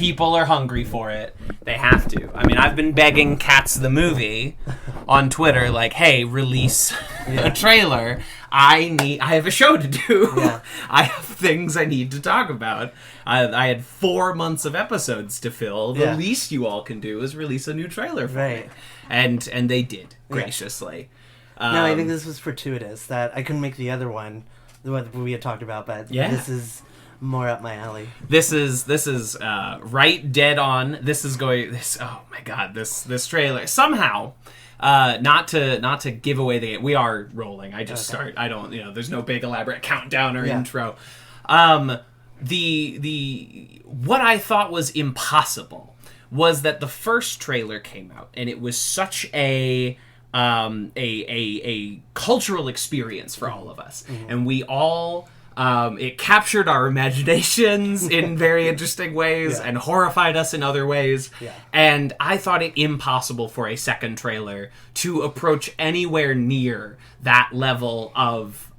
People are hungry for it. They have to. I mean, I've been begging Cats the movie on Twitter, like, hey, release a trailer. I have a show to do. Yeah. I have things I need to talk about. I had 4 months of episodes to fill. The least you all can do is release a new trailer for me. And they did, graciously. No, I think this was fortuitous that I couldn't make the other one, the one we had talked about, but this is more up my alley. This is right dead on. Oh my god, this trailer somehow. Not to give away the game. We are rolling. I just start. I don't. There's no big elaborate countdown or intro. The what I thought was impossible was that the first trailer came out and it was such a cultural experience for all of us, and we all. It captured our imaginations in very interesting ways and horrified us in other ways. Yeah. And I thought it impossible for a second trailer to approach anywhere near that level of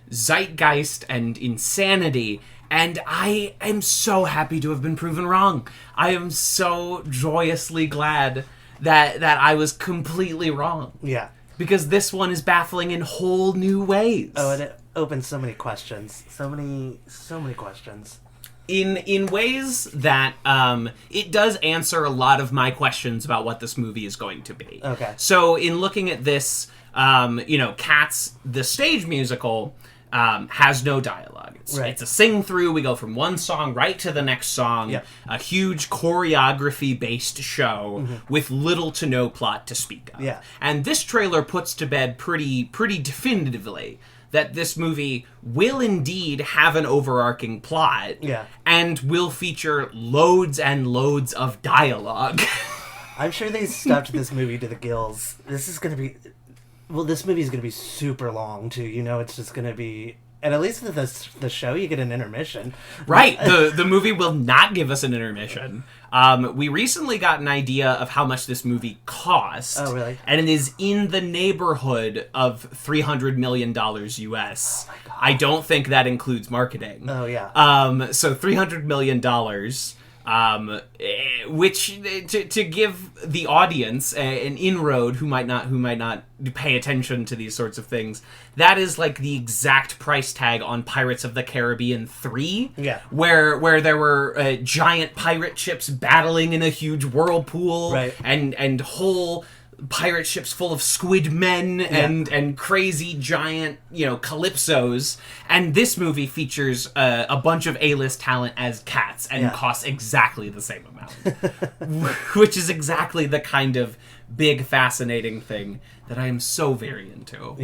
zeitgeist and insanity. And I am so happy to have been proven wrong. I am so joyously glad that I was completely wrong. Yeah. Because this one is baffling in whole new ways. Oh, and it opens so many questions. So many questions. In ways that it does answer a lot of my questions about what this movie is going to be. Okay. So in looking at this, Cats, the stage musical, has no dialogue. It's a sing-through. We go from one song right to the next song. Yep. A huge choreography-based show with little to no plot to speak of. Yeah. And this trailer puts to bed pretty definitively that this movie will indeed have an overarching plot and will feature loads and loads of dialogue. I'm sure they stuffed this movie to the gills. This movie is going to be super long, too. It's just going to be... And at least with the show, you get an intermission. Right. The movie will not give us an intermission. We recently got an idea of how much this movie cost. Oh, really? And it is in the neighborhood of $300 million US. Oh, my God. I don't think that includes marketing. Oh, yeah. So $300 million... which to give the audience an inroad who might not pay attention to these sorts of things, that is like the exact price tag on Pirates of the Caribbean 3, where there were giant pirate ships battling in a huge whirlpool, and whole pirate ships full of squid men and crazy giant calypsos, and this movie features a bunch of A-list talent as cats and costs exactly the same amount, which is exactly the kind of big fascinating thing that I am so very into.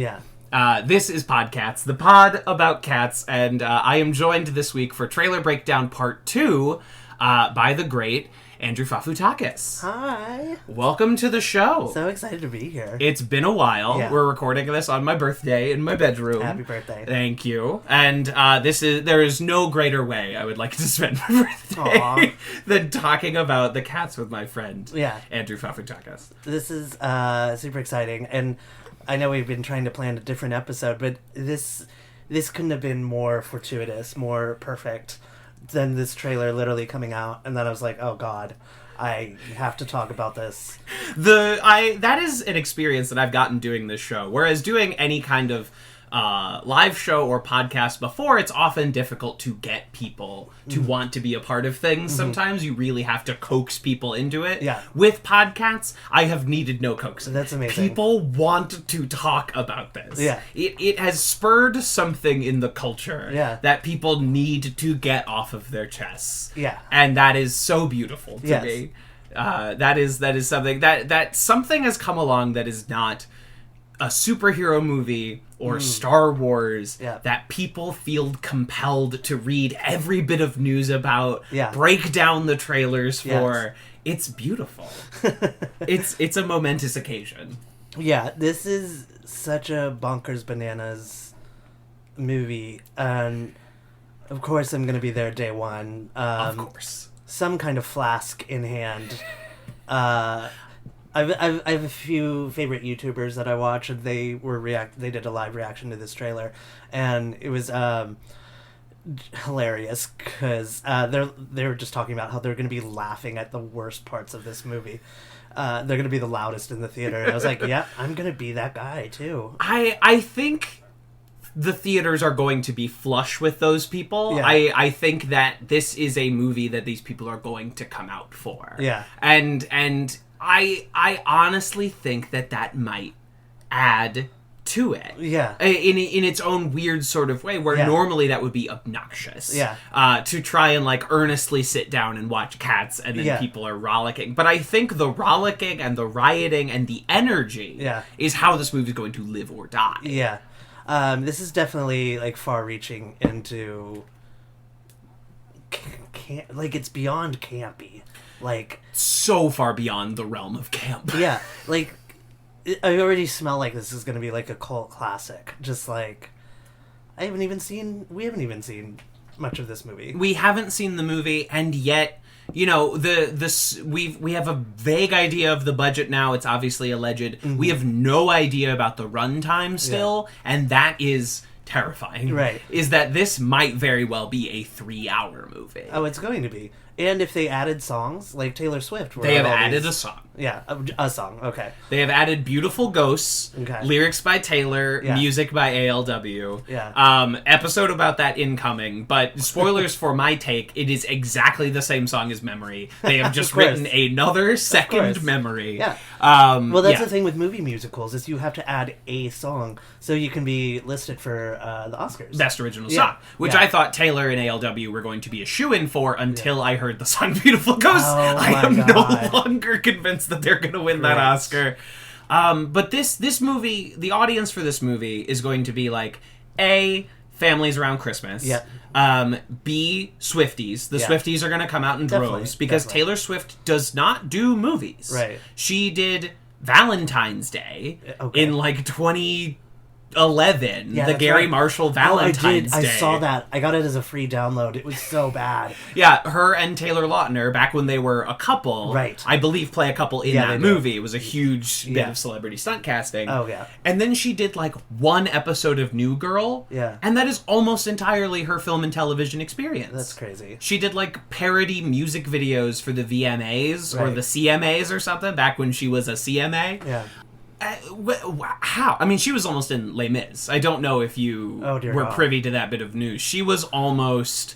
This is PodCATS, the pod about cats, and I am joined this week for Trailer Breakdown Part 2 by the great Andrew Fafoutakis. Hi. Welcome to the show. So excited to be here. It's been a while. Yeah. We're recording this on my birthday in my bedroom. Happy birthday. Thank you. And there is no greater way I would like to spend my birthday than talking about the cats with my friend, Andrew Fafoutakis. This is super exciting. And I know we've been trying to plan a different episode, but this couldn't have been more fortuitous, more perfect than this trailer literally coming out, and then I was like, oh god, I have to talk about this. That is an experience that I've gotten doing this show, whereas doing any kind of live show or podcast before, it's often difficult to get people to want to be a part of things. Sometimes you really have to coax people into it. Yeah. With PodCATS, I have needed no coaxing. That's amazing. People want to talk about this. Yeah. It has spurred something in the culture that people need to get off of their chests. Yeah. And that is so beautiful to me. That is something that something has come along that is not a superhero movie or Star Wars that people feel compelled to read every bit of news about, break down the trailers for. It's beautiful. It's a momentous occasion. Yeah, this is such a bonkers bananas movie, and of course I'm going to be there day one. Of course. Some kind of flask in hand. I have a few favorite YouTubers that I watch, and they did a live reaction to this trailer, and it was hilarious because they were just talking about how they're going to be laughing at the worst parts of this movie. They're going to be the loudest in the theater. And I was like, yeah, I'm going to be that guy too. I think the theaters are going to be flush with those people. Yeah. I think that this is a movie that these people are going to come out for. Yeah. And I honestly think that might add to it. Yeah. In its own weird sort of way, where normally that would be obnoxious. Yeah. To try and like earnestly sit down and watch Cats and then people are rollicking. But I think the rollicking and the rioting and the energy is how this movie is going to live or die. Yeah. This is definitely like far-reaching into like it's beyond campy, like so far beyond the realm of camp. Yeah, like I already smell like this is going to be like a cult classic. Just like we haven't even seen much of this movie. We haven't seen the movie, and yet, you know, we have a vague idea of the budget now. It's obviously alleged. Mm-hmm. We have no idea about the runtime still, and that is terrifying. Right. Is that this might very well be a 3-hour movie. Oh, it's going to be. And if they added songs, like Taylor Swift... They have added a song. Yeah, a song, okay. They have added Beautiful Ghosts, lyrics by Taylor, music by ALW. Yeah. Episode about that incoming, but spoilers for my take, it is exactly the same song as Memory. They have just written another second Memory. Yeah. Well, that's the thing with movie musicals, is you have to add a song so you can be listed for the Oscars. Best Original Song, which I thought Taylor and ALW were going to be a shoo-in for until I heard the song Beautiful Ghost. I am no longer convinced that they're going to win that Oscar. But this movie, the audience for this movie is going to be like, A, families around Christmas. Yeah. B, Swifties. The Swifties are going to come out in droves because Taylor Swift does not do movies. Right. She did Valentine's Day in like 2011, the Gary Marshall Valentine's Day. I saw that. I got it as a free download. It was so bad. Yeah, her and Taylor Lautner, back when they were a couple, I believe play a couple in that movie. It was a huge bit of celebrity stunt casting. Oh, yeah. And then she did like one episode of New Girl. Yeah. And that is almost entirely her film and television experience. That's crazy. She did like parody music videos for the VMAs or the CMAs or something back when she was a CMA. Yeah. How? I mean, she was almost in Les Mis. I don't know if you were privy to that bit of news. She was almost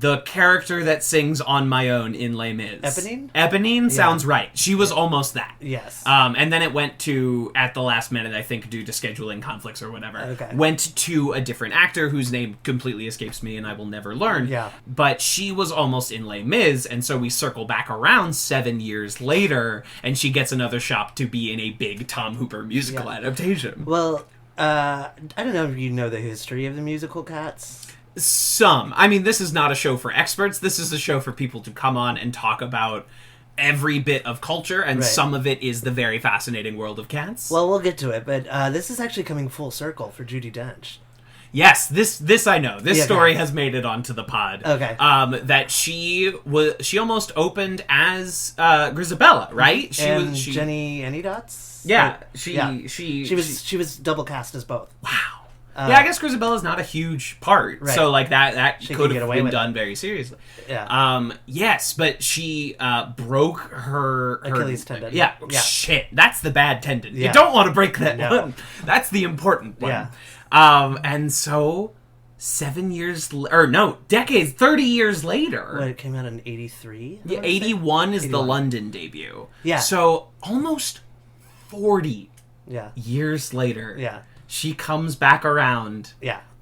the character that sings On My Own in Les Mis. Eponine? Eponine sounds right. She was almost that. Yes. And then it went to, at the last minute, I think, due to scheduling conflicts or whatever, went to a different actor whose name completely escapes me and I will never learn. Yeah. But she was almost in Les Mis, and so we circle back around 7 years later, and she gets another shot to be in a big Tom Hooper musical adaptation. Well, I don't know if you know the history of the musical Cats. Some. I mean, this is not a show for experts. This is a show for people to come on and talk about every bit of culture, and some of it is the very fascinating world of Cats. Well, we'll get to it, but this is actually coming full circle for Judi Dench. Yes, this I know. This story has made it onto the pod. Okay. That she almost opened as Grisabella, right? She Jenny Anydots? Yeah, she was double cast as both. Wow. Yeah, I guess Grisabella's not a huge part, so like that could have been done very seriously. Yeah. Yes, but she broke her Achilles tendon. Yeah. Shit, that's the bad tendon. You don't want to break that one. That's the important one. Yeah. And so 30 years later. What, it came out in 83? Yeah, 81 is the London debut. Yeah. So almost 40 years later. Yeah. She comes back around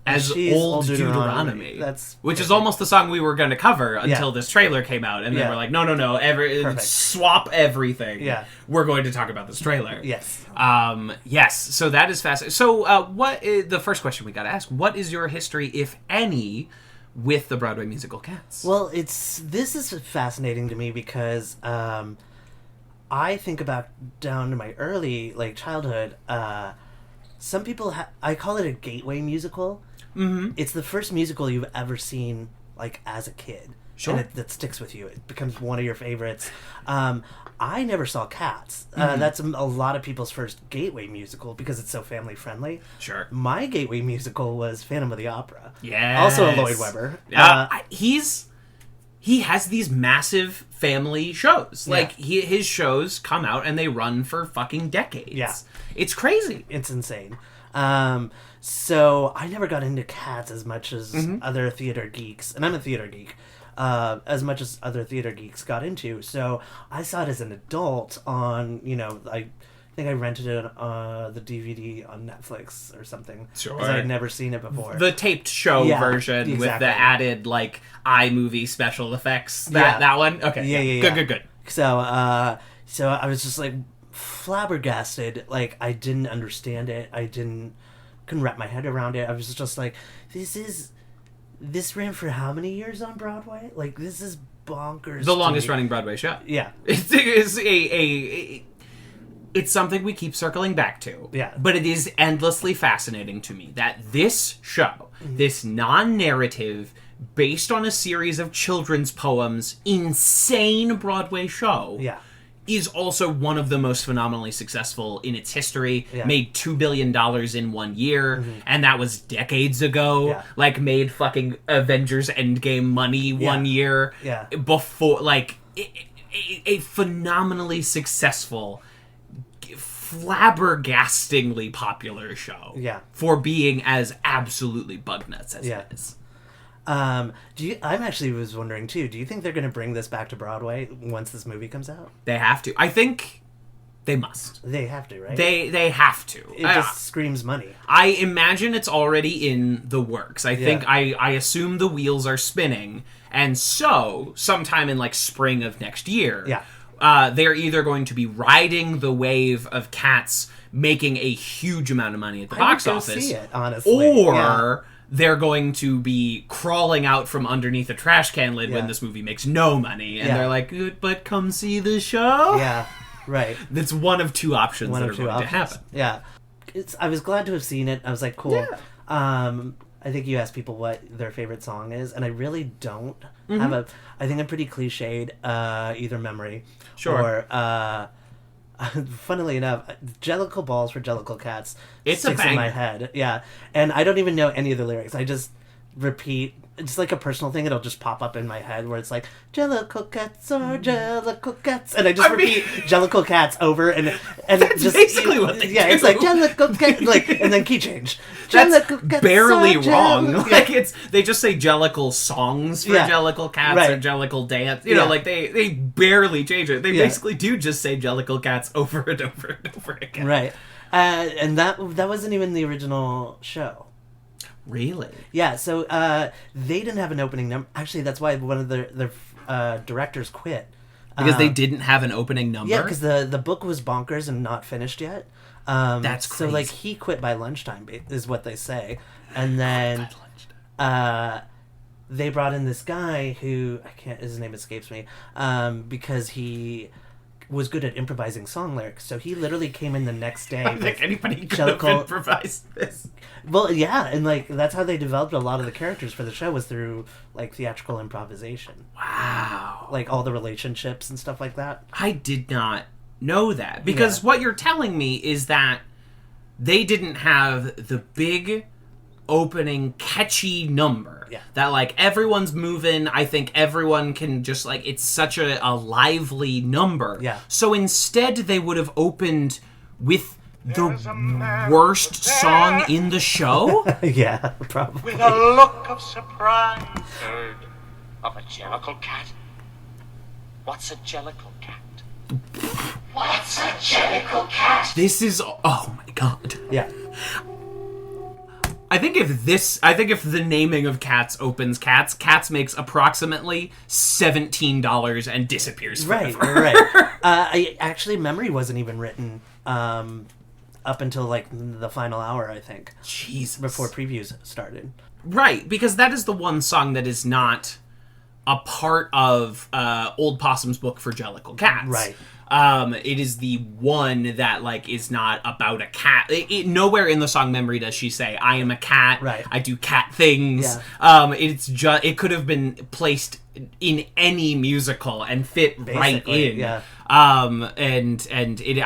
as old Deuteronomy. Which is almost the song we were going to cover until this trailer came out. And then we're like, no, swap everything. Yeah. We're going to talk about this trailer. Yes. Yes, so that is fascinating. So what is the first question we got to ask? What is your history, if any, with the Broadway musical Cats? Well, this is fascinating to me because I think about down to my early childhood. Some people I call it a gateway musical. Mm-hmm. It's the first musical you've ever seen like as a kid. Sure. And that sticks with you. It becomes one of your favorites. I never saw Cats. That's a lot of people's first gateway musical because it's so family friendly. Sure. My gateway musical was Phantom of the Opera. Yes. Also a Lloyd Webber. He has these massive family shows. Like, his shows come out and they run for fucking decades. Yeah. It's crazy. It's insane. So I never got into Cats as much as other theater geeks, and I'm a theater geek, as much as other theater geeks got into. So I saw it as an adult on, I think I rented it the DVD on Netflix or something. Sure. Because I had never seen it before. The taped show version with the added, like, iMovie special effects. That one? Okay. Yeah. Good. So I was just, like, flabbergasted. Like, I didn't understand it. Couldn't wrap my head around it. I was just like, this ran for how many years on Broadway? Like, this is bonkers. The longest running Broadway show. Yeah. It's something we keep circling back to. Yeah. But it is endlessly fascinating to me that this show, this non-narrative, based on a series of children's poems, insane Broadway show, is also one of the most phenomenally successful in its history. Yeah. Made $2 billion in 1 year, and that was decades ago. Yeah. Like, made fucking Avengers Endgame money 1 year. Yeah. Before, like, a phenomenally successful, flabbergastingly popular show. Yeah. For being as absolutely bug nuts as it is. I actually was wondering too, do you think they're going to bring this back to Broadway once this movie comes out? They have to. I think they must. They have to, right? They have to. It just screams money. I imagine it's already in the works. I think I assume the wheels are spinning, and so sometime in like spring of next year, they're either going to be riding the wave of Cats making a huge amount of money at the box office, see it, honestly. Or they're going to be crawling out from underneath a trash can lid when this movie makes no money, and they're like, but come see the show? Yeah, right. That's one of two options that are going to happen. Yeah. I was glad to have seen it. I was like, cool. Yeah. I think you asked people what their favorite song is, and I really don't have I think I'm pretty cliched, either Memory or... funnily enough, Jellicle Balls for Jellicle Cats sticks in my head. Yeah. And I don't even know any of the lyrics. I just repeat. It's like a personal thing. It'll just pop up in my head where it's like, Jellicle Cats are Jellicle Cats. And I just repeat Jellicle Cats over and that's just basically what they do. It's like Jellicle Cats, like, and then key change. That's barely wrong. Like, they just say Jellicle songs for Jellicle Cats or Jellicle dance. You know, like they barely change it. They basically do just say Jellicle Cats over and over and over again. Right. And that wasn't even the original show. Really? Yeah, so they didn't have an opening number. Actually, that's why one of their directors quit. Because they didn't have an opening number? Yeah, because the book was bonkers and not finished yet. That's crazy. So, like, he quit by lunchtime, is what they say. And then they brought in this guy who, his name escapes me, because he was good at improvising song lyrics. So he literally came in the next day. I don't think anybody could have improvised this. Well, yeah, and like that's how they developed a lot of the characters for the show was through like theatrical improvisation. Wow. Like all the relationships and stuff like that. I did not know that. Because what you're telling me is that they didn't have the big opening catchy number that like everyone's moving. I think everyone can just like it's such a lively number. So instead they would have opened with the worst song in the show. Yeah, probably. With a look of surprise. Heard of a Jellicle Cat? What's a Jellicle Cat? What's a Jellicle Cat? This is oh my god. Yeah. I think if the naming of Cats opens Cats makes approximately $17 and disappears forever. Right. Actually, Memory wasn't even written up until like the final hour, I think. Jesus. Before previews started. Right, because that is the one song that is not a part of Old Possum's book for Jellicle Cats. Right. It is the one that like is not about a cat. Nowhere in the song Memory does she say, "I am a cat. Right. I do cat things." Yeah. It's just it could have been placed in any musical and fit right in. Yeah. And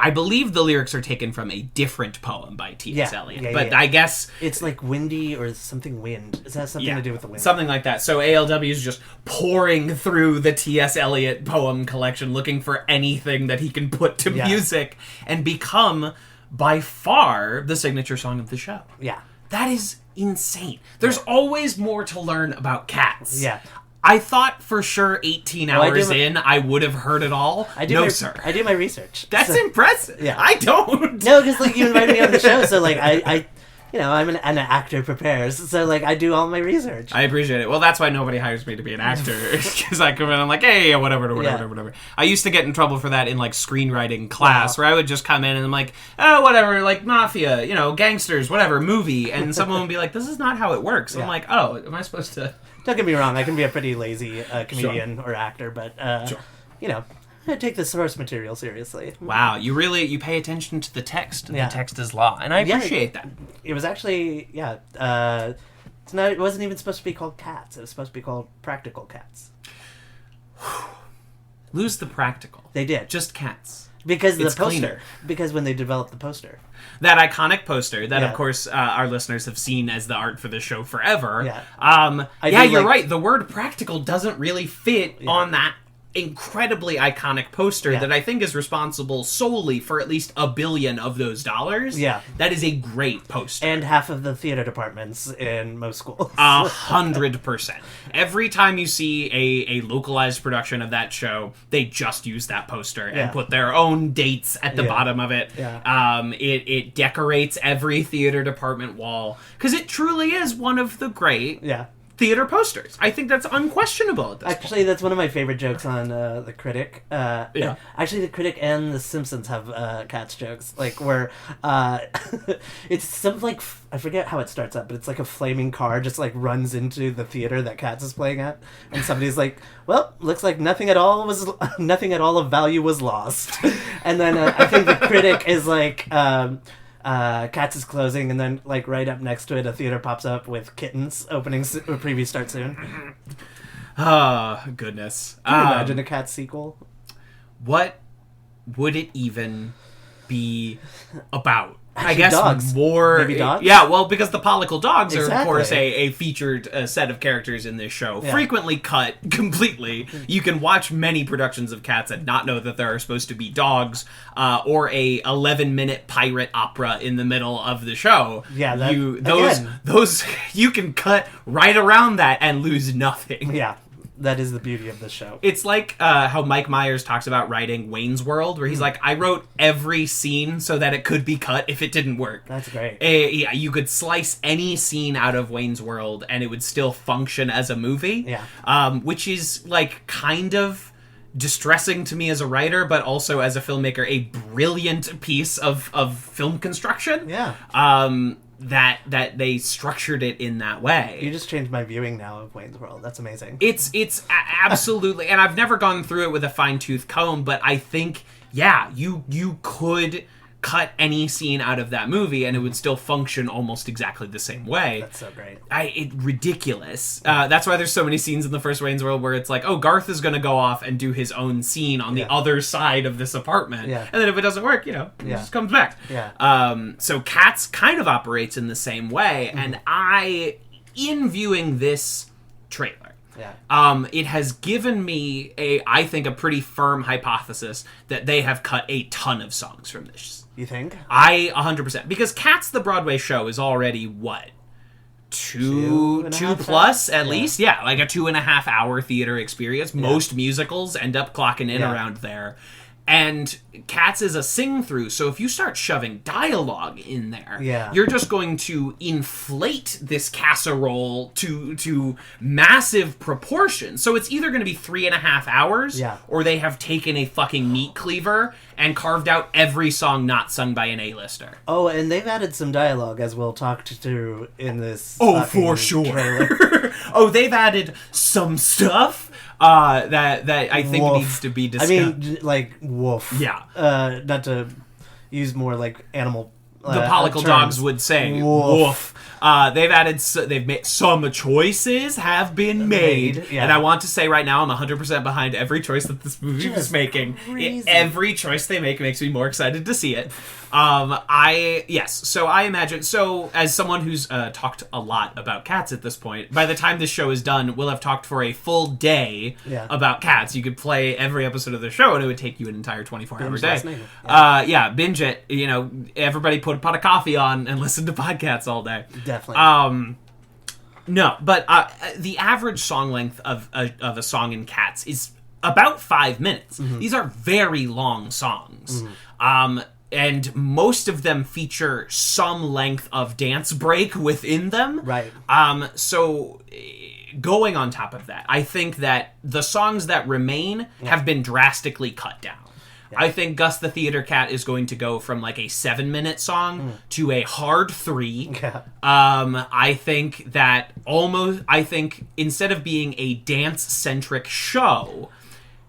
I believe the lyrics are taken from a different poem by T.S. Eliot. Yeah, but yeah. I guess It's like windy or something wind. Does that have something to do with the wind? something like that. So ALW is just pouring through the T.S. Eliot poem collection looking for anything that he can put to music and become by far the signature song of the show. Yeah. That is insane. There's always more to learn about cats. Yeah. I thought for sure 18 hours in I would have heard it all. Sir. I do my research. That's impressive. Yeah. I don't. No, because like you invited me on the show, so like I I'm an actor prepares, so like I do all my research. I appreciate it. Well, that's why nobody hires me to be an actor, because I come in and I'm like, hey, whatever. I used to get in trouble for that in like screenwriting class, where I would just come in and I'm like, oh, whatever, like mafia, gangsters, whatever, movie, and someone would be like, this is not how it works. I'm like, oh, am I supposed to? Don't get me wrong, I can be a pretty lazy comedian or actor, but I take the source material seriously. Wow, you pay attention to the text. The text is law, and I appreciate that. It was actually it wasn't even supposed to be called Cats. It was supposed to be called Practical Cats. Lose the practical. They did. Just cats. Because It's the poster. cleaner. Because when they developed the poster. That iconic poster that, of course, our listeners have seen as the art for the show forever. Yeah. You're right. The word practical doesn't really fit on that incredibly iconic poster that I think is responsible solely for at least $1 billion of those dollars. Yeah. That is a great poster. And half of the theater departments in most schools. 100%. Every time you see a localized production of that show, they just use that poster and put their own dates at the bottom of it. Yeah. It decorates every theater department wall because it truly is one of the great theater posters. I think that's unquestionable at this point. That's one of my favorite jokes on The Critic. Actually, The Critic and The Simpsons have Cats jokes, like where it's something like, I forget how it starts up, but it's like a flaming car just like runs into the theater that Cats is playing at, and somebody's like, "Well, looks like nothing at all of value was lost," and then I think The Critic is like. Cats is closing, and then like right up next to it, a theater pops up with Kittens preview start soon. Oh, goodness. Can you imagine a Cats sequel? What would it even be about? Actually, I guess dogs. more. Maybe dogs? Yeah, well, because the Pollicle dogs are, of Exactly. course, a featured set of characters in this show. Yeah. Frequently cut completely. You can watch many productions of Cats and not know that there are supposed to be dogs or a 11-minute pirate opera in the middle of the show. Yeah, those you can cut right around that and lose nothing. Yeah. That is the beauty of this show. It's like how Mike Myers talks about writing Wayne's World, where he's like, I wrote every scene so that it could be cut if it didn't work. That's great. You could slice any scene out of Wayne's World and it would still function as a movie. Yeah. Which is like kind of distressing to me as a writer, but also as a filmmaker, a brilliant piece of film construction. Yeah. That they structured it in that way. You just changed my viewing now of Wayne's World. That's amazing. It's absolutely, and I've never gone through it with a fine-tooth comb, but I think, you could cut any scene out of that movie and it would still function almost exactly the same way. That's so great. Ridiculous. That's why there's so many scenes in the first Wayne's World where it's like, oh, Garth is going to go off and do his own scene on the other side of this apartment. Yeah. And then if it doesn't work, he just comes back. Yeah. So Cats kind of operates in the same way, and in viewing this trailer, it has given me I think a pretty firm hypothesis that they have cut a ton of songs from this. You think? 100%. Because Cats, the Broadway show, is already, what? Two plus, at least? Yeah, like a 2.5 hour theater experience. Most musicals end up clocking in around there. And Cats is a sing-through, so if you start shoving dialogue in there, you're just going to inflate this casserole to massive proportions. So it's either going to be 3.5 hours, or they have taken a fucking meat cleaver and carved out every song not sung by an A-lister. Oh, and they've added some dialogue, as we'll talk to in this. Oh, for sure. Oh, they've added some stuff that I think needs to be discussed. I mean, like, woof. Yeah. Not to use more, like, animal the Pollicle dogs would say, woof. They've made some choices have been made, and I want to say right now, I'm 100% behind every choice that this movie is making. Every choice they make makes me more excited to see it. So I imagine, as someone who's talked a lot about Cats at this point, by the time this show is done, we'll have talked for a full day about Cats. You could play every episode of the show, and it would take you an entire 24-hour day. Binge it. You know, everybody put a pot of coffee on and listen to PodCATS all day. Definitely. No, but the average song length of a song in Cats is about 5 minutes. Mm-hmm. These are very long songs. Mm-hmm. And most of them feature some length of dance break within them. Right. So going on top of that, I think that the songs that remain have been drastically cut down. I think Gus the Theater Cat is going to go from like a 7-minute song to a hard 3. Yeah. I think instead of being a dance-centric show,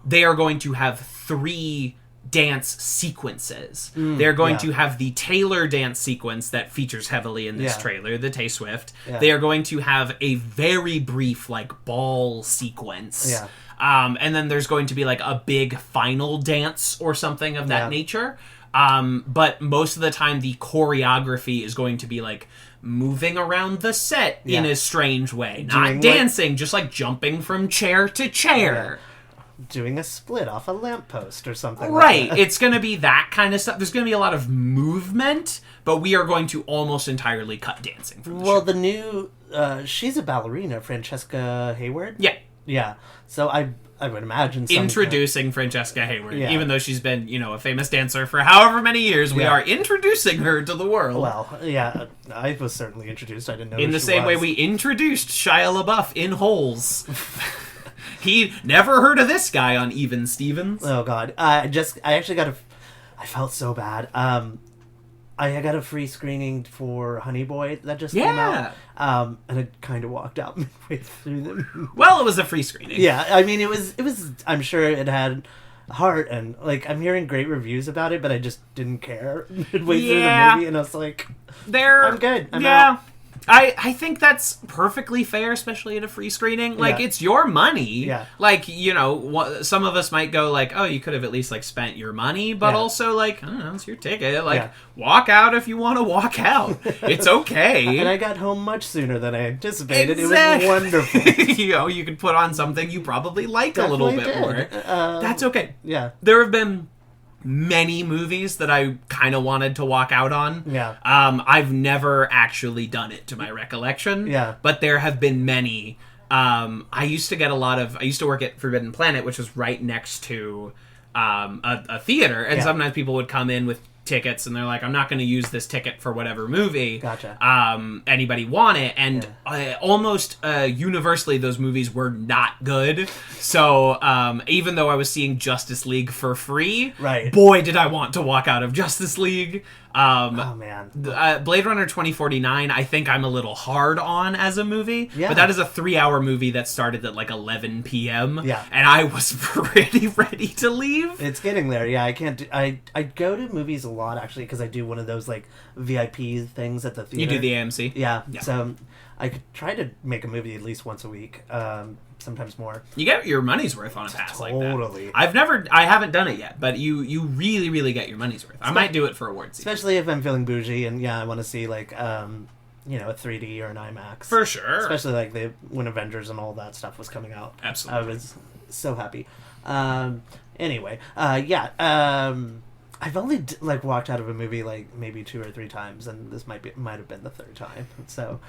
they are going to have 3 dance sequences. They're going to have the Taylor dance sequence that features heavily in this trailer, the Tay Swift. Yeah. They are going to have a very brief like ball sequence. Yeah. And then there's going to be like a big final dance or something of that nature. But most of the time the choreography is going to be like moving around the set in a strange way. Not dancing, just like jumping from chair to chair. Yeah. Doing a split off a lamppost or something. Right. Like that. It's going to be that kind of stuff. There's going to be a lot of movement, but we are going to almost entirely cut dancing from the show. The new... she's a ballerina, Francesca Hayward? Yeah. Yeah. So I would imagine... Introducing Francesca Hayward. Yeah. Even though she's been, a famous dancer for however many years, we are introducing her to the world. Well, yeah. I was certainly introduced. I didn't know in the same way we introduced Shia LaBeouf in Holes. He never heard of this guy on Even Stevens. Oh, God. I actually got I felt so bad. I got a free screening for Honey Boy that just came out. And I kind of walked out midway through them. Well, it was a free screening. Yeah, I mean, it was. I'm sure it had heart, and like I'm hearing great reviews about it, but I just didn't care midway through the movie, and I was like, I'm good. I'm out. I think that's perfectly fair, especially at a free screening. Like, it's your money. Yeah. Like, some of us might go like, oh, you could have at least, like, spent your money. But also, like, I don't know, it's your ticket. Like, walk out if you want to walk out. It's okay. And I got home much sooner than I anticipated. Exactly. It was wonderful. You could put on something you probably like a little bit more. That's okay. Yeah. There have been many movies that I kind of wanted to walk out on. Yeah. I've never actually done it to my recollection. Yeah. But there have been many. I used to work at Forbidden Planet, which was right next to a theater, and sometimes people would come in with tickets and they're like, I'm not going to use this ticket for whatever movie. Gotcha. Anybody want it? And almost universally those movies were not good. So even though I was seeing Justice League for free, boy did I want to walk out of Justice League. Oh man. Blade Runner 2049 I think I'm a little hard on as a movie, but that is a 3-hour movie that started at like 11 p.m. And I was pretty ready to leave. It's getting there. I can't I go to movies a lot actually because I do one of those like VIP things at the theater. You do the AMC? Yeah. So I could try to make a movie at least once a week. Sometimes more. You get your money's worth on a pass like that. Totally. I haven't done it yet, but you really, really get your money's worth. I might do it for awards season. Especially if I'm feeling bougie and I want to see like a 3D or an IMAX. For sure. Especially like when Avengers and all that stuff was coming out. Absolutely. I was so happy. Anyway, I've only like walked out of a movie like maybe 2 or 3 times, and this might have been the 3rd time. So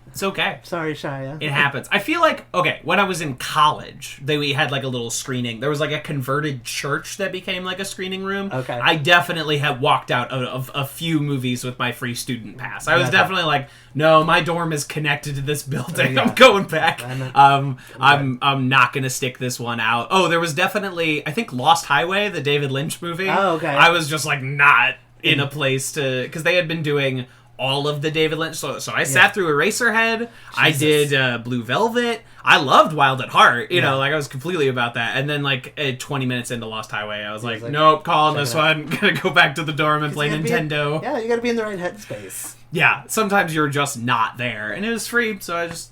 It's okay. sorry, Shia. It happens. I feel like, okay, when I was in college, we had like a little screening. There was like a converted church that became like a screening room. Okay. I definitely had walked out of a few movies with my free student pass. I was Okay. definitely like, no, my dorm is connected to this building. Yeah. I'm going back. I'm I'm not going to stick this one out. Oh, there was definitely, I think Lost Highway, the David Lynch movie. Oh, okay. I was just like not in a place to, because they had been doing all of the David Lynch. So I sat through Eraserhead. I did Blue Velvet. I loved Wild at Heart. You know, like I was completely about that. And then like 20 minutes into Lost Highway, I was like, nope, calling this one. Gonna go back to the dorm and play Nintendo. You gotta be in the right headspace. Yeah, sometimes you're just not there, and it was free, so I just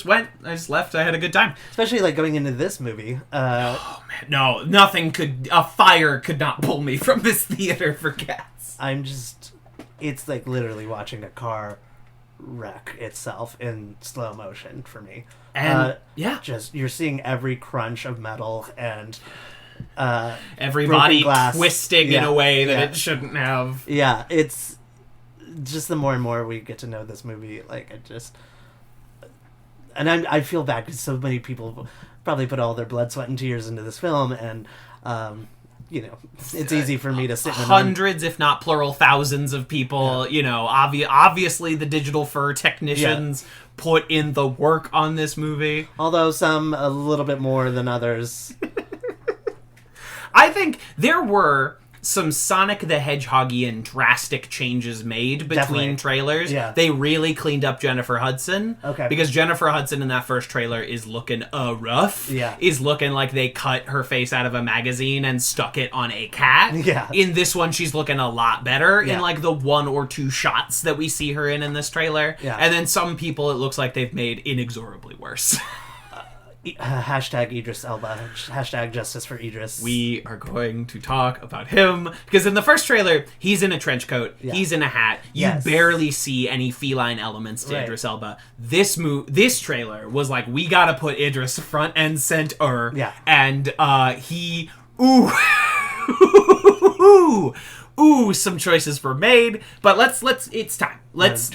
went. I just left. I had a good time. Especially like going into this movie. Oh man, no, nothing could. A fire could not pull me from this theater for Cats. It's like literally watching a car wreck itself in slow motion for me. And just you're seeing every crunch of metal and everybody broken glass. twisting in a way that Yeah. it shouldn't have. Yeah, it's just the more and more we get to know this movie, like I feel bad because so many people probably put all their blood, sweat, and tears into this film, and it's easy for me to sit in Hundreds, if not plural, thousands of people. You know, obviously the digital fur technicians put in the work on this movie. although some a little bit more than others. I think there were some Sonic the Hedgehogian drastic changes made between Definitely. trailers. Yeah. They really cleaned up Jennifer Hudson. Okay. Because Jennifer Hudson in that first trailer is looking rough. Yeah. Is looking like they cut her face out of a magazine and stuck it on a cat. Yeah. In this one, she's looking a lot better Yeah. in like the 1 or 2 shots that we see her in this trailer. Yeah. And then some people, it looks like they've made inexorably worse. Hashtag Idris Elba. Hashtag justice for Idris. We are going to talk about him because in the first trailer, he's in a trench coat, he's in a hat. You Yes. barely see any feline elements to Right. Idris Elba. This trailer was like, we gotta put Idris front and center. Yeah. And he some choices were made, but let's it's time. Let's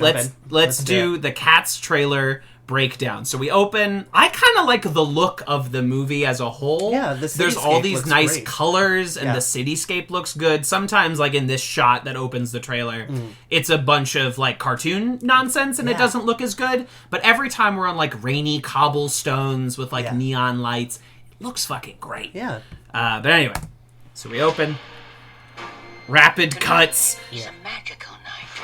do the Cats trailer breakdown. So we open. I kind of like the look of the movie as a whole. Yeah, the there's all cityscape these looks nice great. colors, and Yeah. the cityscape looks good. Sometimes, like in this shot that opens the trailer, it's a bunch of like cartoon nonsense, and it Yeah. doesn't look as good. But every time we're on like rainy cobblestones with like Yeah. neon lights, it looks fucking great. Yeah. But anyway, so we open. Rapid cuts. He's a magical knife.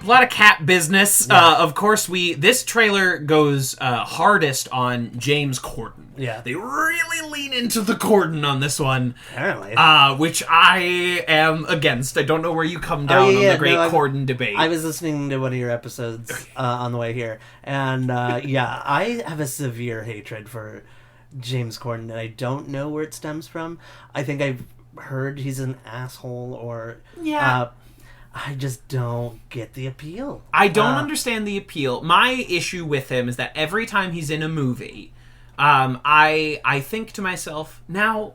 A lot of cat business. Of course, this trailer goes hardest on James Corden. Yeah. They really lean into the Corden on this one, Apparently. which I am against. I don't know where you come down on the great Corden debate. I was listening to one of your episodes on the way here, and I have a severe hatred for James Corden, and I don't know where it stems from. I think I've heard he's an asshole, or I just don't get the appeal. I don't understand the appeal. My issue with him is that every time he's in a movie, I think to myself, now,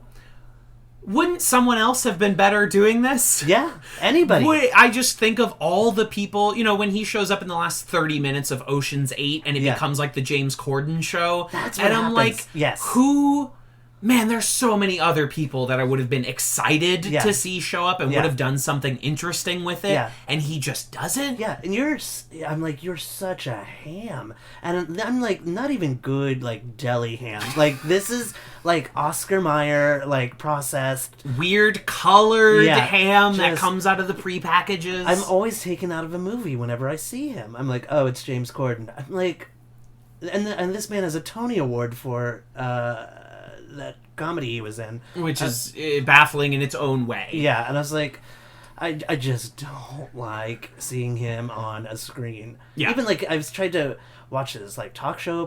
wouldn't someone else have been better doing this? Yeah, anybody. I just think of all the people, when he shows up in the last 30 minutes of Ocean's 8 and it becomes like the James Corden show. That's what and I'm happens. like, Yes. who... Man, there's so many other people that I would have been excited Yeah. to see show up and Yeah. would have done something interesting with it. Yeah. And he just doesn't. Yeah, and I'm like, you're such a ham. And I'm like, not even good, like, deli ham. Like, this is, like, Oscar Mayer, like, processed. Weird colored Yeah, ham that just- comes out of the pre-packages. I'm always taken out of a movie whenever I see him. I'm like, oh, it's James Corden. I'm like, and this man has a Tony Award for that comedy he was in. Which is baffling in its own way. Yeah, and I was like, I just don't like seeing him on a screen. Yeah. Even like I've tried to watch his like talk show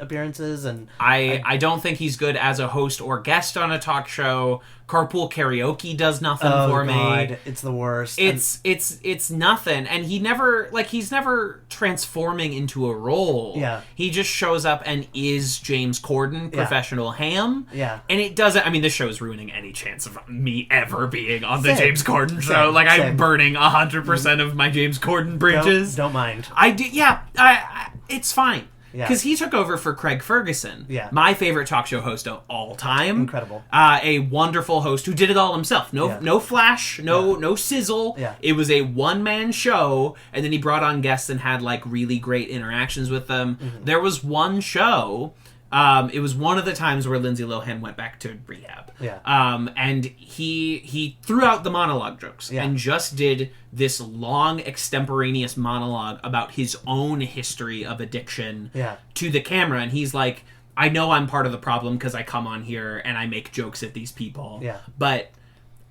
appearances, and I don't think he's good as a host or guest on a talk show. Carpool Karaoke does nothing for me. It's the worst. It's nothing, and he's never transforming into a role. Yeah. He just shows up and is James Corden, professional ham. Yeah. And it doesn't. I mean, this show is ruining any chance of me ever being on the Same. James Corden show. Same. Like I'm Same. burning 100% of my James Corden bridges. Don't mind. I do. Yeah. It's fine. Yeah. Because he took over for Craig Ferguson, my favorite talk show host of all time. Incredible. A wonderful host who did it all himself. No flash, no sizzle. Yeah. It was a one-man show, and then he brought on guests and had like really great interactions with them. Mm-hmm. There was one show, it was one of the times where Lindsay Lohan went back to rehab. Yeah. And he threw out the monologue jokes and just did this long extemporaneous monologue about his own history of addiction to the camera. And he's like, I know I'm part of the problem because I come on here and I make jokes at these people. Yeah. But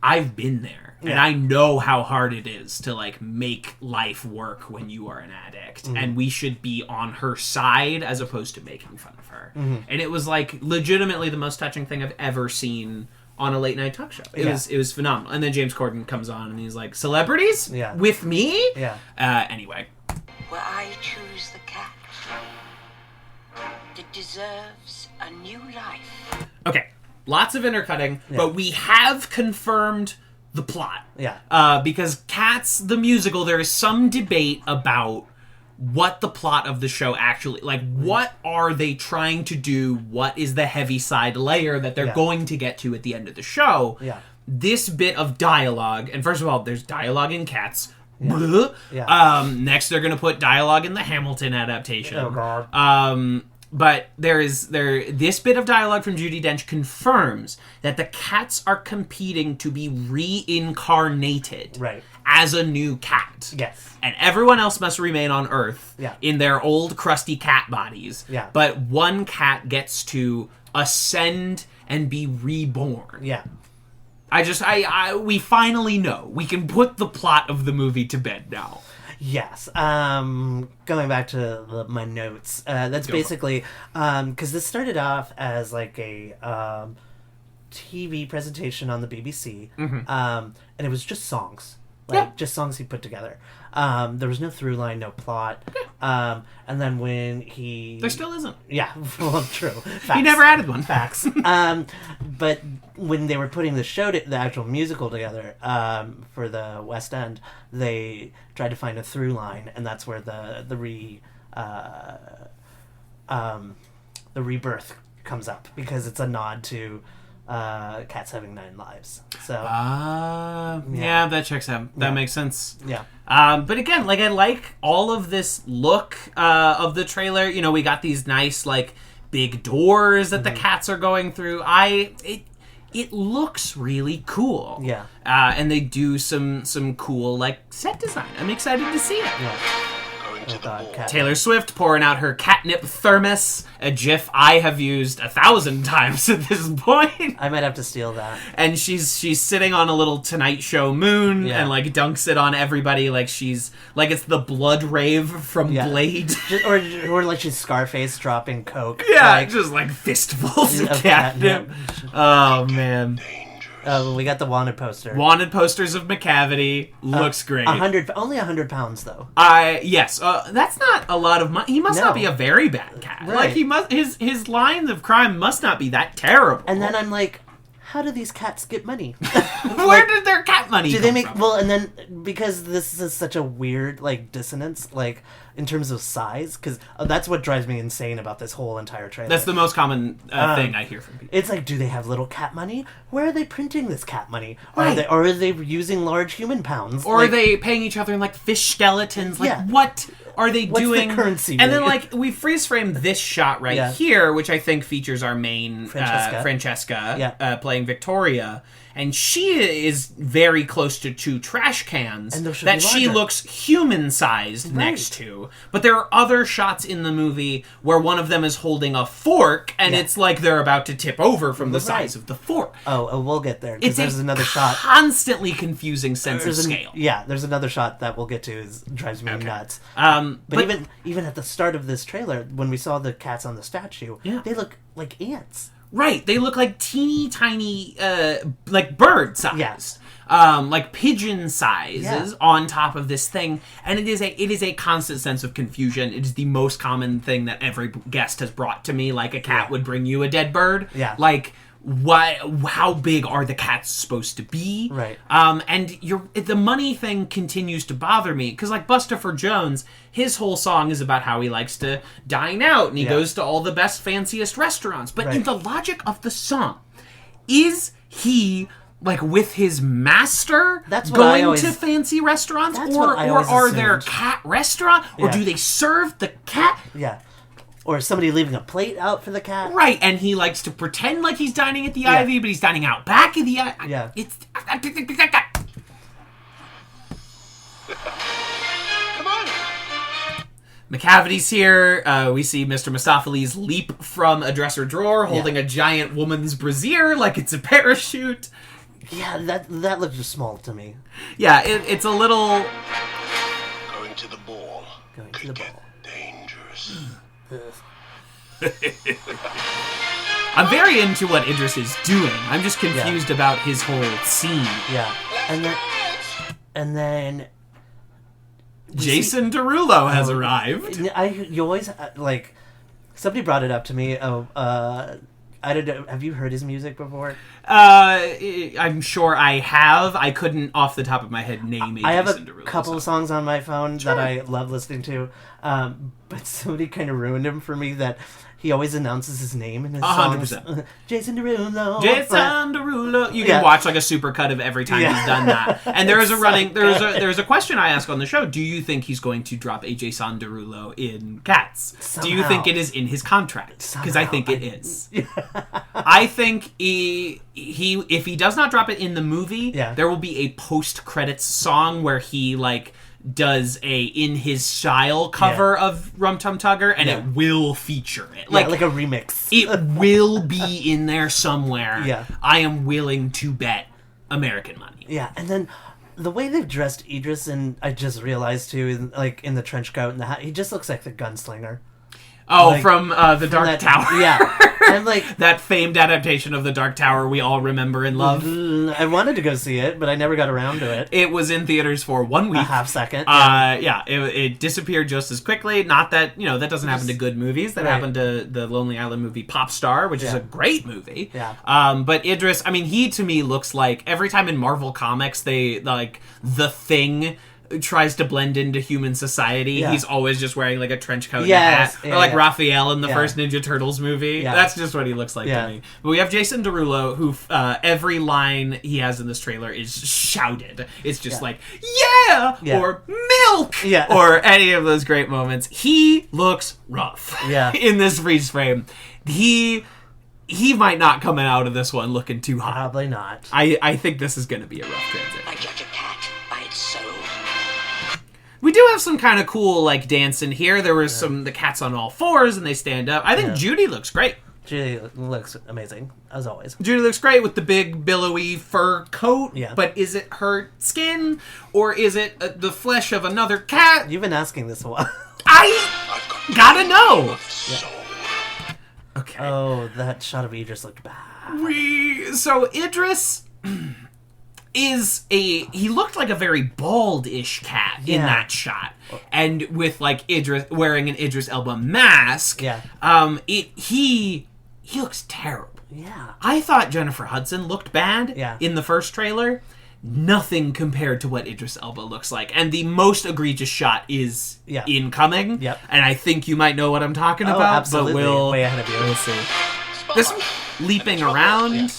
I've been there. And I know how hard it is to like make life work when you are an addict. Mm-hmm. And we should be on her side as opposed to making fun of her. Mm-hmm. And it was like legitimately the most touching thing I've ever seen on a late night talk show. It was phenomenal. And then James Corden comes on and he's like, celebrities? Yeah. With me? Yeah. Anyway. Where I choose the cat that deserves a new life. Okay. Lots of intercutting, but we have confirmed the plot. Yeah. Because Cats, the musical, there is some debate about what the plot of the show actually, like, what are they trying to do? What is the heavy-side layer that they're going to get to at the end of the show? Yeah. This bit of dialogue, and first of all, there's dialogue in Cats. Yeah. Next, they're going to put dialogue in the Hamilton adaptation. Oh, God. But this bit of dialogue from Judi Dench confirms that the cats are competing to be reincarnated as a new cat. Yes. And everyone else must remain on Earth in their old crusty cat bodies. Yeah. But one cat gets to ascend and be reborn. Yeah. We finally know. We can put the plot of the movie to bed now. Yes. Going back to my notes, that's basically because this started off as like a TV presentation on the BBC, and it was just songs, just songs he put together. There was no through line, no plot. And then when there still isn't. Yeah, well, true. Facts. He never added one. Facts. But when they were putting the actual musical together for the West End, they tried to find a through line, and that's where the rebirth comes up, because it's a nod to cats having 9 lives. So yeah, that checks out. That makes sense. Yeah. But again, like, I like all of this look of the trailer. You know, we got these nice like big doors that the cats are going through. It looks really cool. Yeah. And they do some cool like set design. I'm excited to see it. Yeah. Going to the ball. Taylor Swift pouring out her catnip thermos, a gif I have used 1,000 times at this point. I might have to steal that. And she's sitting on a little Tonight Show moon and like dunks it on everybody like she's like it's the blood rave from Blade. or like she's Scarface dropping coke. Yeah, just like fistfuls of catnip. Oh man. We got the wanted poster. Wanted posters of McCavity. Looks great. Only 100 pounds though. Yes. That's not a lot of money. He must not be a very bad cat. Right. Like he must. His lines of crime must not be that terrible. And then I'm like, how do these cats get money? Where did their cat money come from? Well, and then because this is such a weird like dissonance, like in terms of size, because that's what drives me insane about this whole entire trailer. That's the most common thing I hear from people. It's like, do they have little cat money? Where are they printing this cat money? Right. Or are they using large human pounds? Or are they paying each other in like fish skeletons? Like what are they doing? What's the currency? And then like we freeze frame this shot right here, which I think features our main Francesca playing Victoria, and she is very close to 2 trash cans and that she looks human-sized next to. to. But there are other shots in the movie where one of them is holding a fork, and it's like they're about to tip over from the size of the fork. Oh, we'll get there. Because there's another shot. Constantly confusing sense of scale. There's another shot that we'll get to drives me nuts. But even at the start of this trailer, when we saw the cats on the statue, they look like ants. Right, they look like teeny tiny, like bird size. Yes. Like pigeon sizes on top of this thing, and it is a constant sense of confusion. It is the most common thing that every guest has brought to me, like a cat would bring you a dead bird. Yeah. Like, how big are the cats supposed to be? Right. And the money thing continues to bother me, because like Bustopher Jones, his whole song is about how he likes to dine out, and he goes to all the best, fanciest restaurants. But in the logic of the song, is he like with his master going to fancy restaurants, or are there cat restaurant, or do they serve the cat? Yeah. Or is somebody leaving a plate out for the cat? Right, and he likes to pretend like he's dining at the Ivy, but he's dining out back at the Ivy. Yeah. It's... Come on! McCavity's here. We see Mr. Mistopheles leap from a dresser drawer holding a giant woman's brassiere like it's a parachute. Yeah, that looked just small to me. Yeah, it's a little... Going to the ball. Dangerous. I'm very into what Idris is doing. I'm just confused about his whole scene. Yeah. And then Jason Derulo has arrived. You always like somebody brought it up to me. I don't know. Have you heard his music before? I'm sure I have. I couldn't, off the top of my head, name a I have Jason a Derulo couple of songs on my phone that I love listening to, but somebody kind of ruined him for me that he always announces his name in his songs. 100%. Jason Derulo. Jason Derulo. You can watch like a supercut of every time he's done that. And there is there's a question I ask on the show. Do you think he's going to drop a Jason Derulo in Cats? Somehow. Do you think it is in his contract? Because I think it is. I think if he does not drop it in the movie, there will be a post-credits song where he like does a in his style cover of Rum Tum Tugger, and it will feature it. Like a remix. It will be in there somewhere. Yeah. I am willing to bet American money. Yeah, and then the way they've dressed Idris, and I just realized too, like in the trench coat and the hat, he just looks like the gunslinger. Oh, like, from the Dark Tower. Yeah. I'm like... that famed adaptation of the Dark Tower we all remember and love. I wanted to go see it, but I never got around to it. It was in theaters for 1 week. A half second. It disappeared just as quickly. Not that, that doesn't happen to good movies. That happened to the Lonely Island movie Pop Star, which is a great movie. Yeah. But Idris, I mean, he to me looks like, every time in Marvel Comics, they, like, the Thing tries to blend into human society, he's always just wearing like a trench coat and a hat. Or like Raphael in the first Ninja Turtles movie. That's just what he looks like to me. But we have Jason Derulo, who every line he has in this trailer is shouted. It's just like, or milk! Or any of those great moments. He looks rough in this freeze frame. He might not come out of this one looking too hot. Probably not. I think this is going to be a rough transit. I judge a cat by its soul. We do have some kind of cool, like, dancing here. There was the cats on all fours, and they stand up. I think Judy looks great. Judy looks amazing, as always. Judy looks great with the big, billowy fur coat. Yeah. But is it her skin, or is it the flesh of another cat? You've been asking this a while. I gotta know. Okay. Oh, that shot of Idris looked bad. So Idris... he looked like a very bald-ish cat in that shot, and with like Idris wearing an Idris Elba mask, he looks terrible. Yeah, I thought Jennifer Hudson looked bad in the first trailer. Nothing compared to what Idris Elba looks like, and the most egregious shot is incoming. Yep. And I think you might know what I'm talking about. Absolutely. But way ahead of you. We'll see. This leaping around.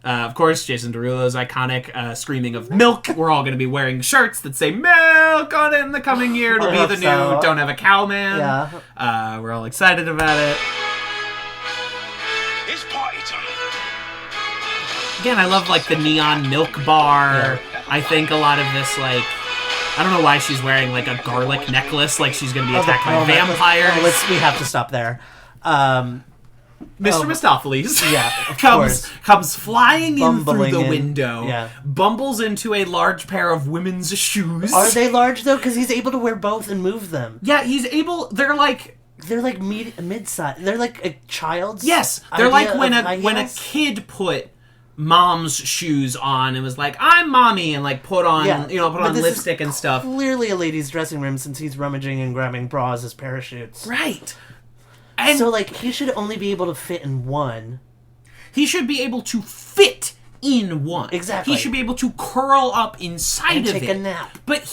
Of course, Jason Derulo's iconic screaming of milk. We're all going to be wearing shirts that say milk on it in the coming year. It'll be the new Don't Have a Cow Man. Yeah. We're all excited about it. It's party time. Again, I love like the neon milk bar. I think a lot of this like I don't know why she's wearing like a garlic necklace, like she's going to be attacked by vampires. We have to stop there. Mr. Mistopheles of course. comes flying Bumbling in through the in. window, Yeah. bumbles into a large pair of women's shoes. Are they large though? Because he's able to wear both and move them. Yeah, he's able. They're like mid-size. They're like a child's. yes, they're like when idea a kid put mom's shoes on and was like, "I'm mommy," and like put on but this lipstick is and stuff. Clearly a lady's dressing room since he's rummaging and grabbing bras as parachutes. Right. And So like he should only be able to fit in one. he should be able to fit in one. Exactly. He should be able to curl up inside And of take it. a nap. But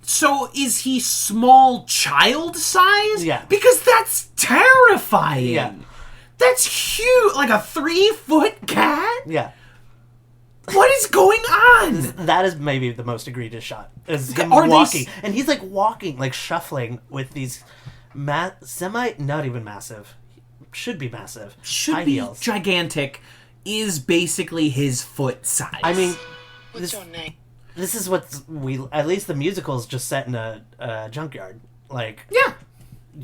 so is he small child size? Yeah. Because that's terrifying. Yeah. That's huge. Like a 3-foot cat? Yeah. What is going on? That is maybe the most egregious shot. Is him Are they walking. And he's like walking, like shuffling with these not even massive. Should be massive. Should high be heels. gigantic. Is basically his foot size. I mean, What's your name? this is what at least the musical's just set in a junkyard. Like, yeah.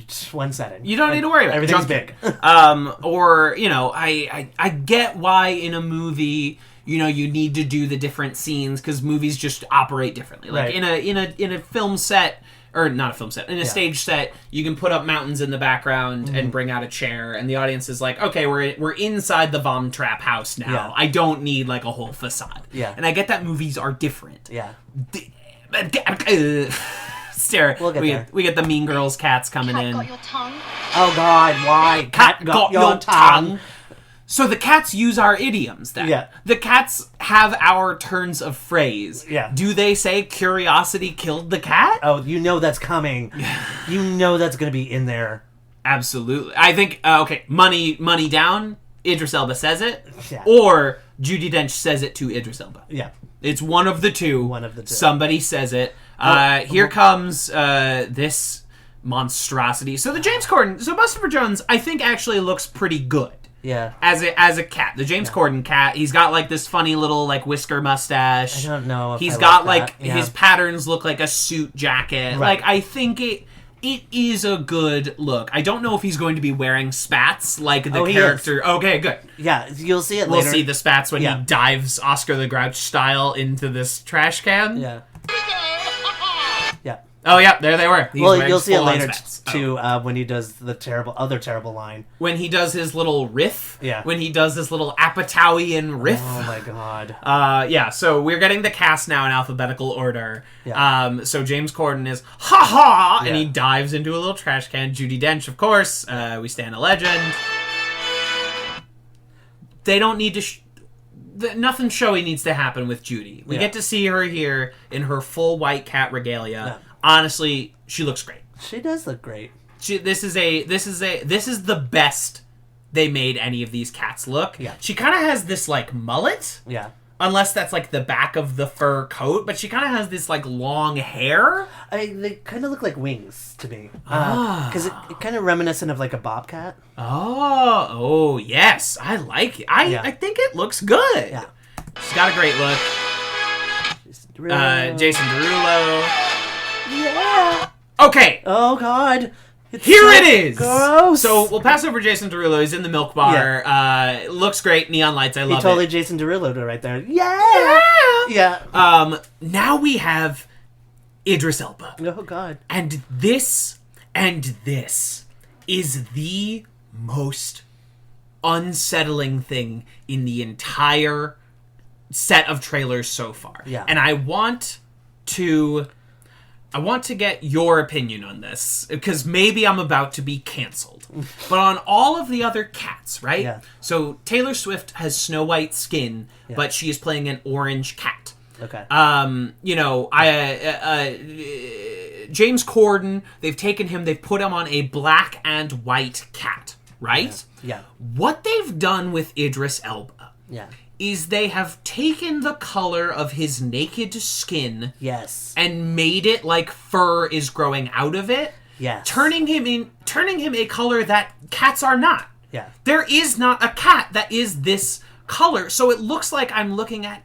just one setting. You don't need to worry about it. Everything's Junk- big. Or, I get why in a movie, you need to do the different scenes because movies just operate differently. Like Right. in a film set, or not a film set, in a stage set, you can put up mountains in the background and bring out a chair, and the audience is like, okay, we're inside the Vom Trap house now. Yeah. I don't need like a whole facade. Yeah. And I get that movies are different. Yeah. Stare. We'll get there. We get the Mean Girls cats coming Cat in. got your tongue? Oh God, why? Cat got your tongue. So the cats use our idioms then. Yeah. The cats have our turns of phrase. Yeah. Do they say curiosity killed the cat? Oh, you know that's coming. You know that's going to be in there. Absolutely. I think, money down, Idris Elba says it. Yeah. Or Judi Dench says it to Idris Elba. Yeah. It's one of the two. One of the two. Somebody says it. Here comes this monstrosity. So the James Corden, Buster Jones, I think actually looks pretty good. Yeah. As a cat. The James Corden cat, he's got like this funny little like whisker mustache. I don't know if He's I got like like that. Yeah. his patterns look like a suit jacket. Right. Like I think it is a good look. I don't know if he's going to be wearing spats like the he character. Okay, good. Yeah, you'll see it We'll later. see the spats when Yeah. he dives Oscar the Grouch style into this trash can. Yeah. Yeah. Oh yeah, there they were. He's Well, wearing you'll see it full-on later spats. too when he does the other terrible line. When he does his little riff. Yeah. When he does this little Apatowian riff. Oh my God. Yeah, so we're getting the cast now in alphabetical order. Yeah. So James Corden is ha, and Yeah. he dives into a little trash can. Judi Dench, of course, we stand a legend. They don't need to... nothing showy needs to happen with Judy. We get to see her here in her full white cat regalia. Yeah. Honestly, she looks great. She does look great. This is the best they made any of these cats look. Yeah. She kind of has this like mullet. Yeah. Unless that's like the back of the fur coat, but she kind of has this like long hair. They kind of look like wings to me. Because it kind of reminiscent of like a bobcat. Oh, yes, I like it. I think it looks good. Yeah. She's got a great look. Jason Derulo. Yeah. Okay, Oh God. It's here so it is. Gross. So we'll pass over Jason Derulo. He's in the milk bar. Looks great. Neon lights. I he love totally it. Jason Derulo right there. Yeah. Yeah. Now we have Idris Elba. Oh God. And this is the most unsettling thing in the entire set of trailers so far. Yeah. And I want to get your opinion on this, because maybe I'm about to be canceled. But on all of the other cats, right? Yeah. So Taylor Swift has Snow White skin, but she is playing an orange cat. Okay. James Corden, they've taken him, they've put him on a black and white cat, right? Yeah. What they've done with Idris Elba Yeah. is they have taken the color of his naked skin Yes. and made it like fur is growing out of it, Yes. turning him a color that cats are not. Yeah. There is not a cat that is this color, so it looks like I'm looking at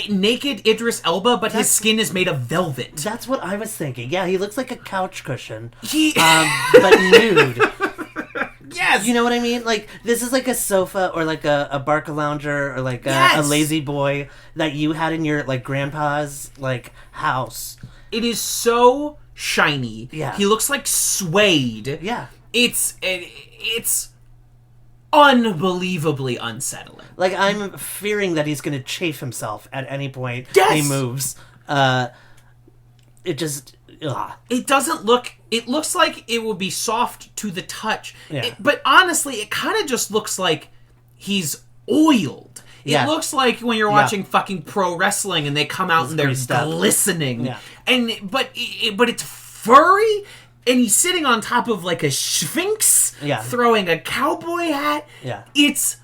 naked Idris Elba, but his skin is made of velvet. That's what I was thinking. Yeah, he looks like a couch cushion. He... But nude. Yes! You know what I mean? Like, this is like a sofa or like a Barca lounger or like a lazy boy that you had in your, like, grandpa's, like, house. It is so shiny. Yeah. He looks like suede. Yeah. It's unbelievably unsettling. Like, I'm fearing that he's going to chafe himself at any point Yes! he moves. It just... Ugh. It doesn't look... It looks like it would be soft to the touch. Yeah. But honestly, it kind of just looks like he's oiled. Yeah. It looks like when you're watching fucking pro wrestling and they come out and they're greased up. glistening. Yeah. But it's furry, and he's sitting on top of like a sphinx, throwing a cowboy hat. Yeah. It's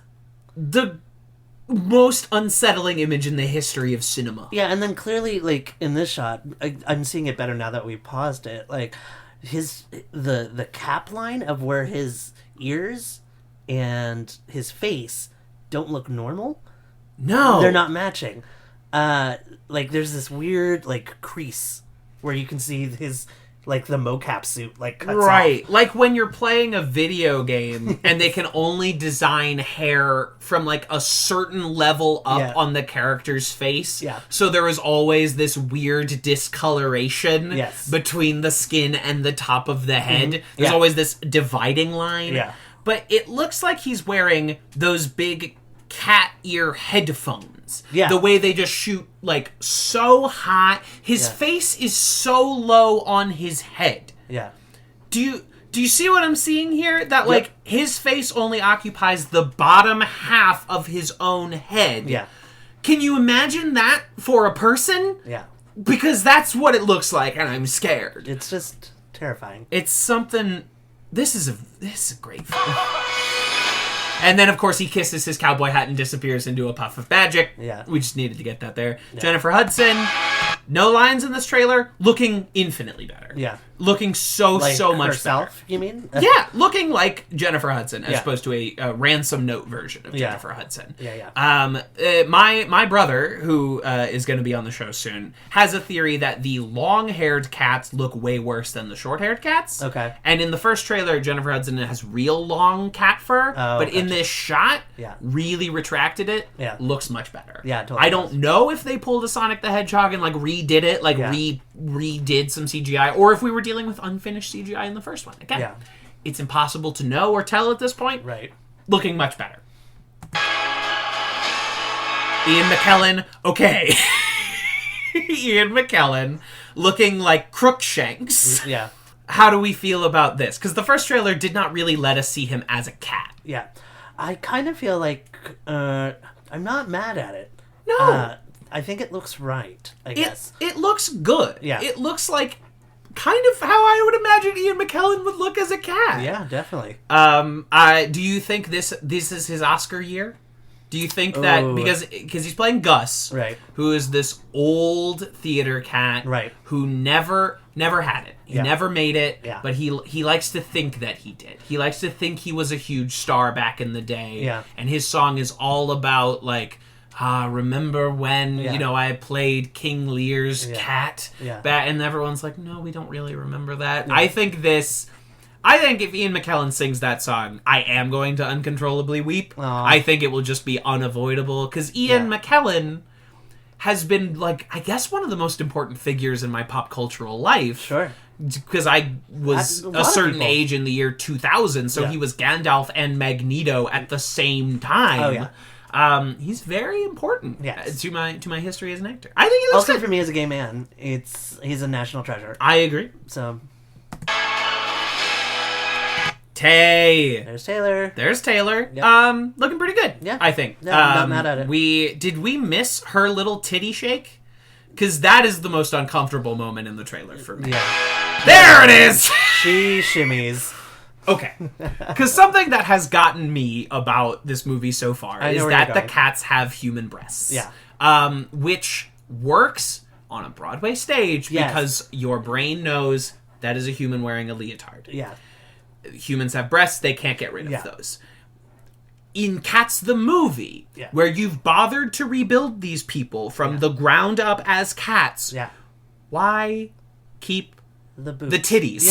the most unsettling image in the history of cinema. Yeah, and then clearly, like, in this shot, I'm seeing it better now that we paused it. Like, the cap line of where his ears and his face don't look normal. No. They're not matching. Like, there's this weird, like, crease where you can see his... like the mocap suit, like cuts off. Like when you're playing a video game and they can only design hair from like a certain level up on the character's face. Yeah. So there is always this weird discoloration between the skin and the top of the head. Mm-hmm. There's always this dividing line. Yeah. But it looks like he's wearing those big cat ear headphones. Yeah. The way they just shoot, like, so high. His face is so low on his head. Yeah. Do you see what I'm seeing here? That, like, his face only occupies the bottom half of his own head. Yeah. Can you imagine that for a person? Yeah. Because that's what it looks like, and I'm scared. It's just terrifying. It's something... This is a great film. And then, of course, he kisses his cowboy hat and disappears into a puff of magic. Yeah. We just needed to get that there. Yeah. Jennifer Hudson, no lines in this trailer, looking infinitely better. Yeah. Looking so much herself, better. You mean? Yeah, looking like Jennifer Hudson as opposed to a ransom note version of Jennifer Hudson. Yeah. My brother, who is going to be on the show soon, has a theory that the long-haired cats look way worse than the short-haired cats. Okay. And in the first trailer, Jennifer Hudson has real long cat fur, but in this shot, really retracted it. Yeah. Looks much better. Yeah, totally. I don't know if they pulled a Sonic the Hedgehog and like redid it, like redid some CGI, or if we were dealing with unfinished CGI in the first one. Again, it's impossible to know or tell at this point. Right. Looking much better. Ian McKellen, okay. Ian McKellen looking like Crookshanks. Yeah. How do we feel about this? Because the first trailer did not really let us see him as a cat. Yeah. I kind of feel like I'm not mad at it. No. I think it looks right, I guess. It looks good. Yeah. It looks like kind of how I would imagine Ian McKellen would look as a cat. Yeah, definitely. Do you think this is his Oscar year? Do you think that because he's playing Gus, right, who is this old theater cat, right, who never had it. He never made it, but he likes to think that he did. He likes to think he was a huge star back in the day. Yeah. And his song is all about like, remember when I played King Lear's cat? Yeah. And everyone's like, no, we don't really remember that. Yeah. I think if Ian McKellen sings that song, I am going to uncontrollably weep. Aww. I think it will just be unavoidable because Ian McKellen has been, like, I guess one of the most important figures in my pop cultural life. Sure. Because I was a certain age in the year 2000, so he was Gandalf and Magneto at the same time. Oh, yeah. He's very important to my history as an actor. I think he looks also good. For me as a gay man, he's a national treasure. I agree. So There's Taylor. Yep. Looking pretty good. Yeah, I think. Yeah, I'm not mad at it. Did we miss her little titty shake? Because that is the most uncomfortable moment in the trailer for me. Yeah. There it is. She shimmies. Okay. Because something that has gotten me about this movie so far is that the cats have human breasts. Yeah. Which works on a Broadway stage because your brain knows that is a human wearing a leotard. Yeah. Humans have breasts, they can't get rid of those. in Cats the movie, where you've bothered to rebuild these people from the ground up as cats, why keep the titties?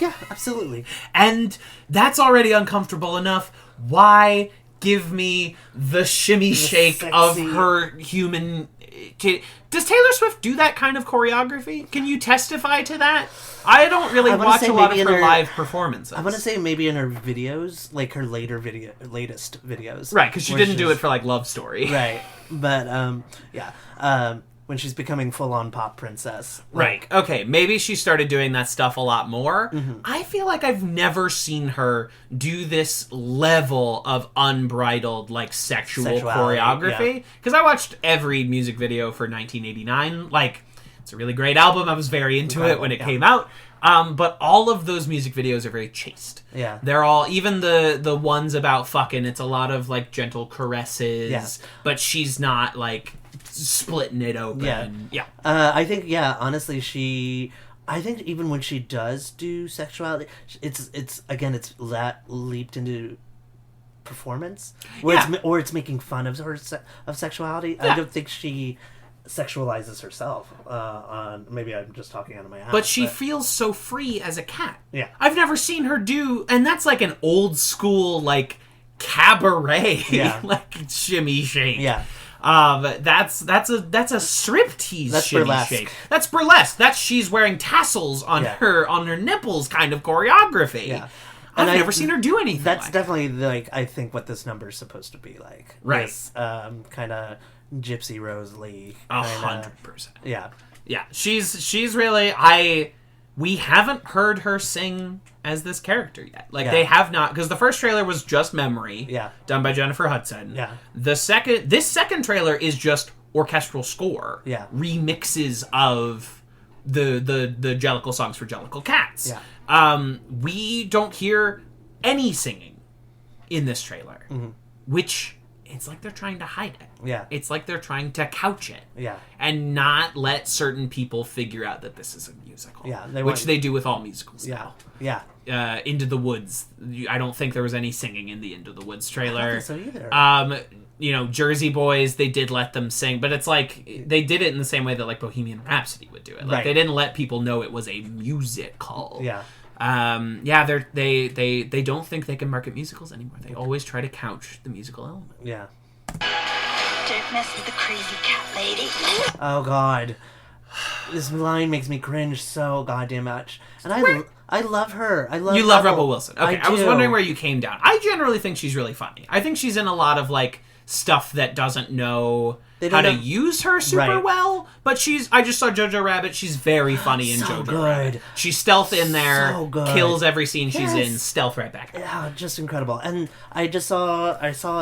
Yeah, absolutely. And that's already uncomfortable enough. Why give me the shimmy shake sexy... of her human... Does Taylor Swift do that kind of choreography? Can you testify to that? I don't really watch a lot of her live performances. I'm going to say maybe in her videos, like her latest videos. Right, because she didn't do it for, like, Love Story. Right. But, when she's becoming full-on pop princess. Right. Okay, maybe she started doing that stuff a lot more. Mm-hmm. I feel like I've never seen her do this level of unbridled, like, sexual choreography. Because I watched every music video for 1989. Like, it's a really great album. I was very into it when it came out. But all of those music videos are very chaste. Yeah. They're all, even the ones about fucking, it's a lot of, like, gentle caresses. Yeah. But she's not, like... splitting it open. I think honestly I think even when she does do sexuality, it's leaped into performance or it's making fun of her of sexuality. I don't think she sexualizes herself. Maybe I'm just talking out of my ass. But she feels so free as a cat. Yeah. I've never seen her do, and that's like an old school like cabaret like shimmy shake. Yeah. That's a striptease shimmy burlesque. shake. That's burlesque. That's she's wearing tassels on her nipples kind of choreography. Yeah. I've never seen her do anything. That's like definitely like I think what this number is supposed to be like. Right. This kind of Gypsy Rose Lee. 100%. Yeah. Yeah. She's really we haven't heard her sing as this character yet. Like, they have not... Because the first trailer was just Memory. Yeah. Done by Jennifer Hudson. Yeah. This second trailer is just orchestral score. Yeah. Remixes of the Jellicle songs for Jellicle Cats. Yeah. We don't hear any singing in this trailer. Mm-hmm. Which... It's like they're trying to hide it. Yeah. It's like they're trying to couch it. Yeah. And not let certain people figure out that this is a musical. Yeah. Which they do with all musicals now. Yeah. Into the Woods. I don't think there was any singing in the Into the Woods trailer. I don't think so either. Jersey Boys, they did let them sing, but it's like they did it in the same way that like Bohemian Rhapsody would do it. Like they didn't let people know it was a musical. Yeah. They don't think they can market musicals anymore. They always try to couch the musical element. Yeah. Don't mess with the crazy cat lady. Oh God, this line makes me cringe so goddamn much. And I love her. You love Rebel Wilson. Okay, I was do. wondering where you came down. I generally think she's really funny. I think she's in a lot of like stuff that doesn't know how to use her super well, but I just saw Jojo Rabbit. She's very funny in Jojo Rabbit. She's stealth in there, kills every scene she's in, stealth right back. Yeah, just incredible. And I saw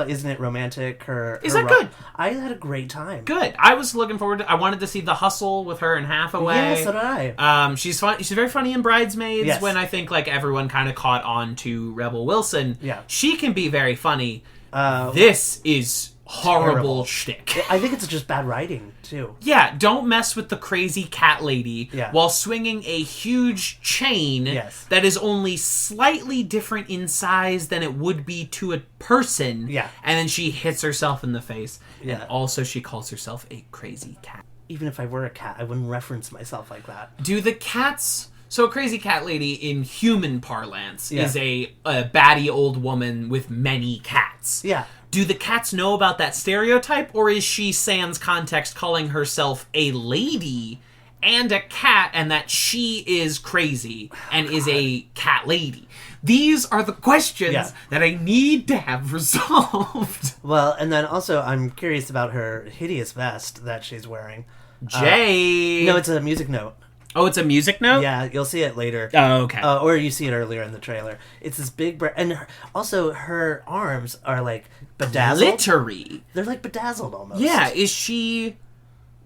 Isn't It Romantic? Is that good? I had a great time. Good. I was looking forward to. I wanted to see The Hustle with her and Hathaway. Yeah, so did I. She's fun. She's very funny in Bridesmaids. When I think like everyone kind of caught on to Rebel Wilson. Yeah, she can be very funny. This is horrible shtick. I think it's just bad writing too. Yeah, don't mess with the crazy cat lady while swinging a huge chain that is only slightly different in size than it would be to a person. Yeah. And then she hits herself in the face. Yeah. And also she calls herself a crazy cat. Even if I were a cat, I wouldn't reference myself like that. Do the cats... So a crazy cat lady in human parlance is a batty old woman with many cats. Yeah. Do the cats know about that stereotype, or is she, sans context, calling herself a lady and a cat, and that she is crazy and is a cat lady? These are the questions that I need to have resolved. Well, and then also I'm curious about her hideous vest that she's wearing. Jay! No, it's a music note. Oh, it's a music note? Yeah, you'll see it later. Oh, okay. Or you see it earlier in the trailer. It's this big... and also, her arms are, like, bedazzled. Glittery. They're, like, bedazzled almost. Yeah, is she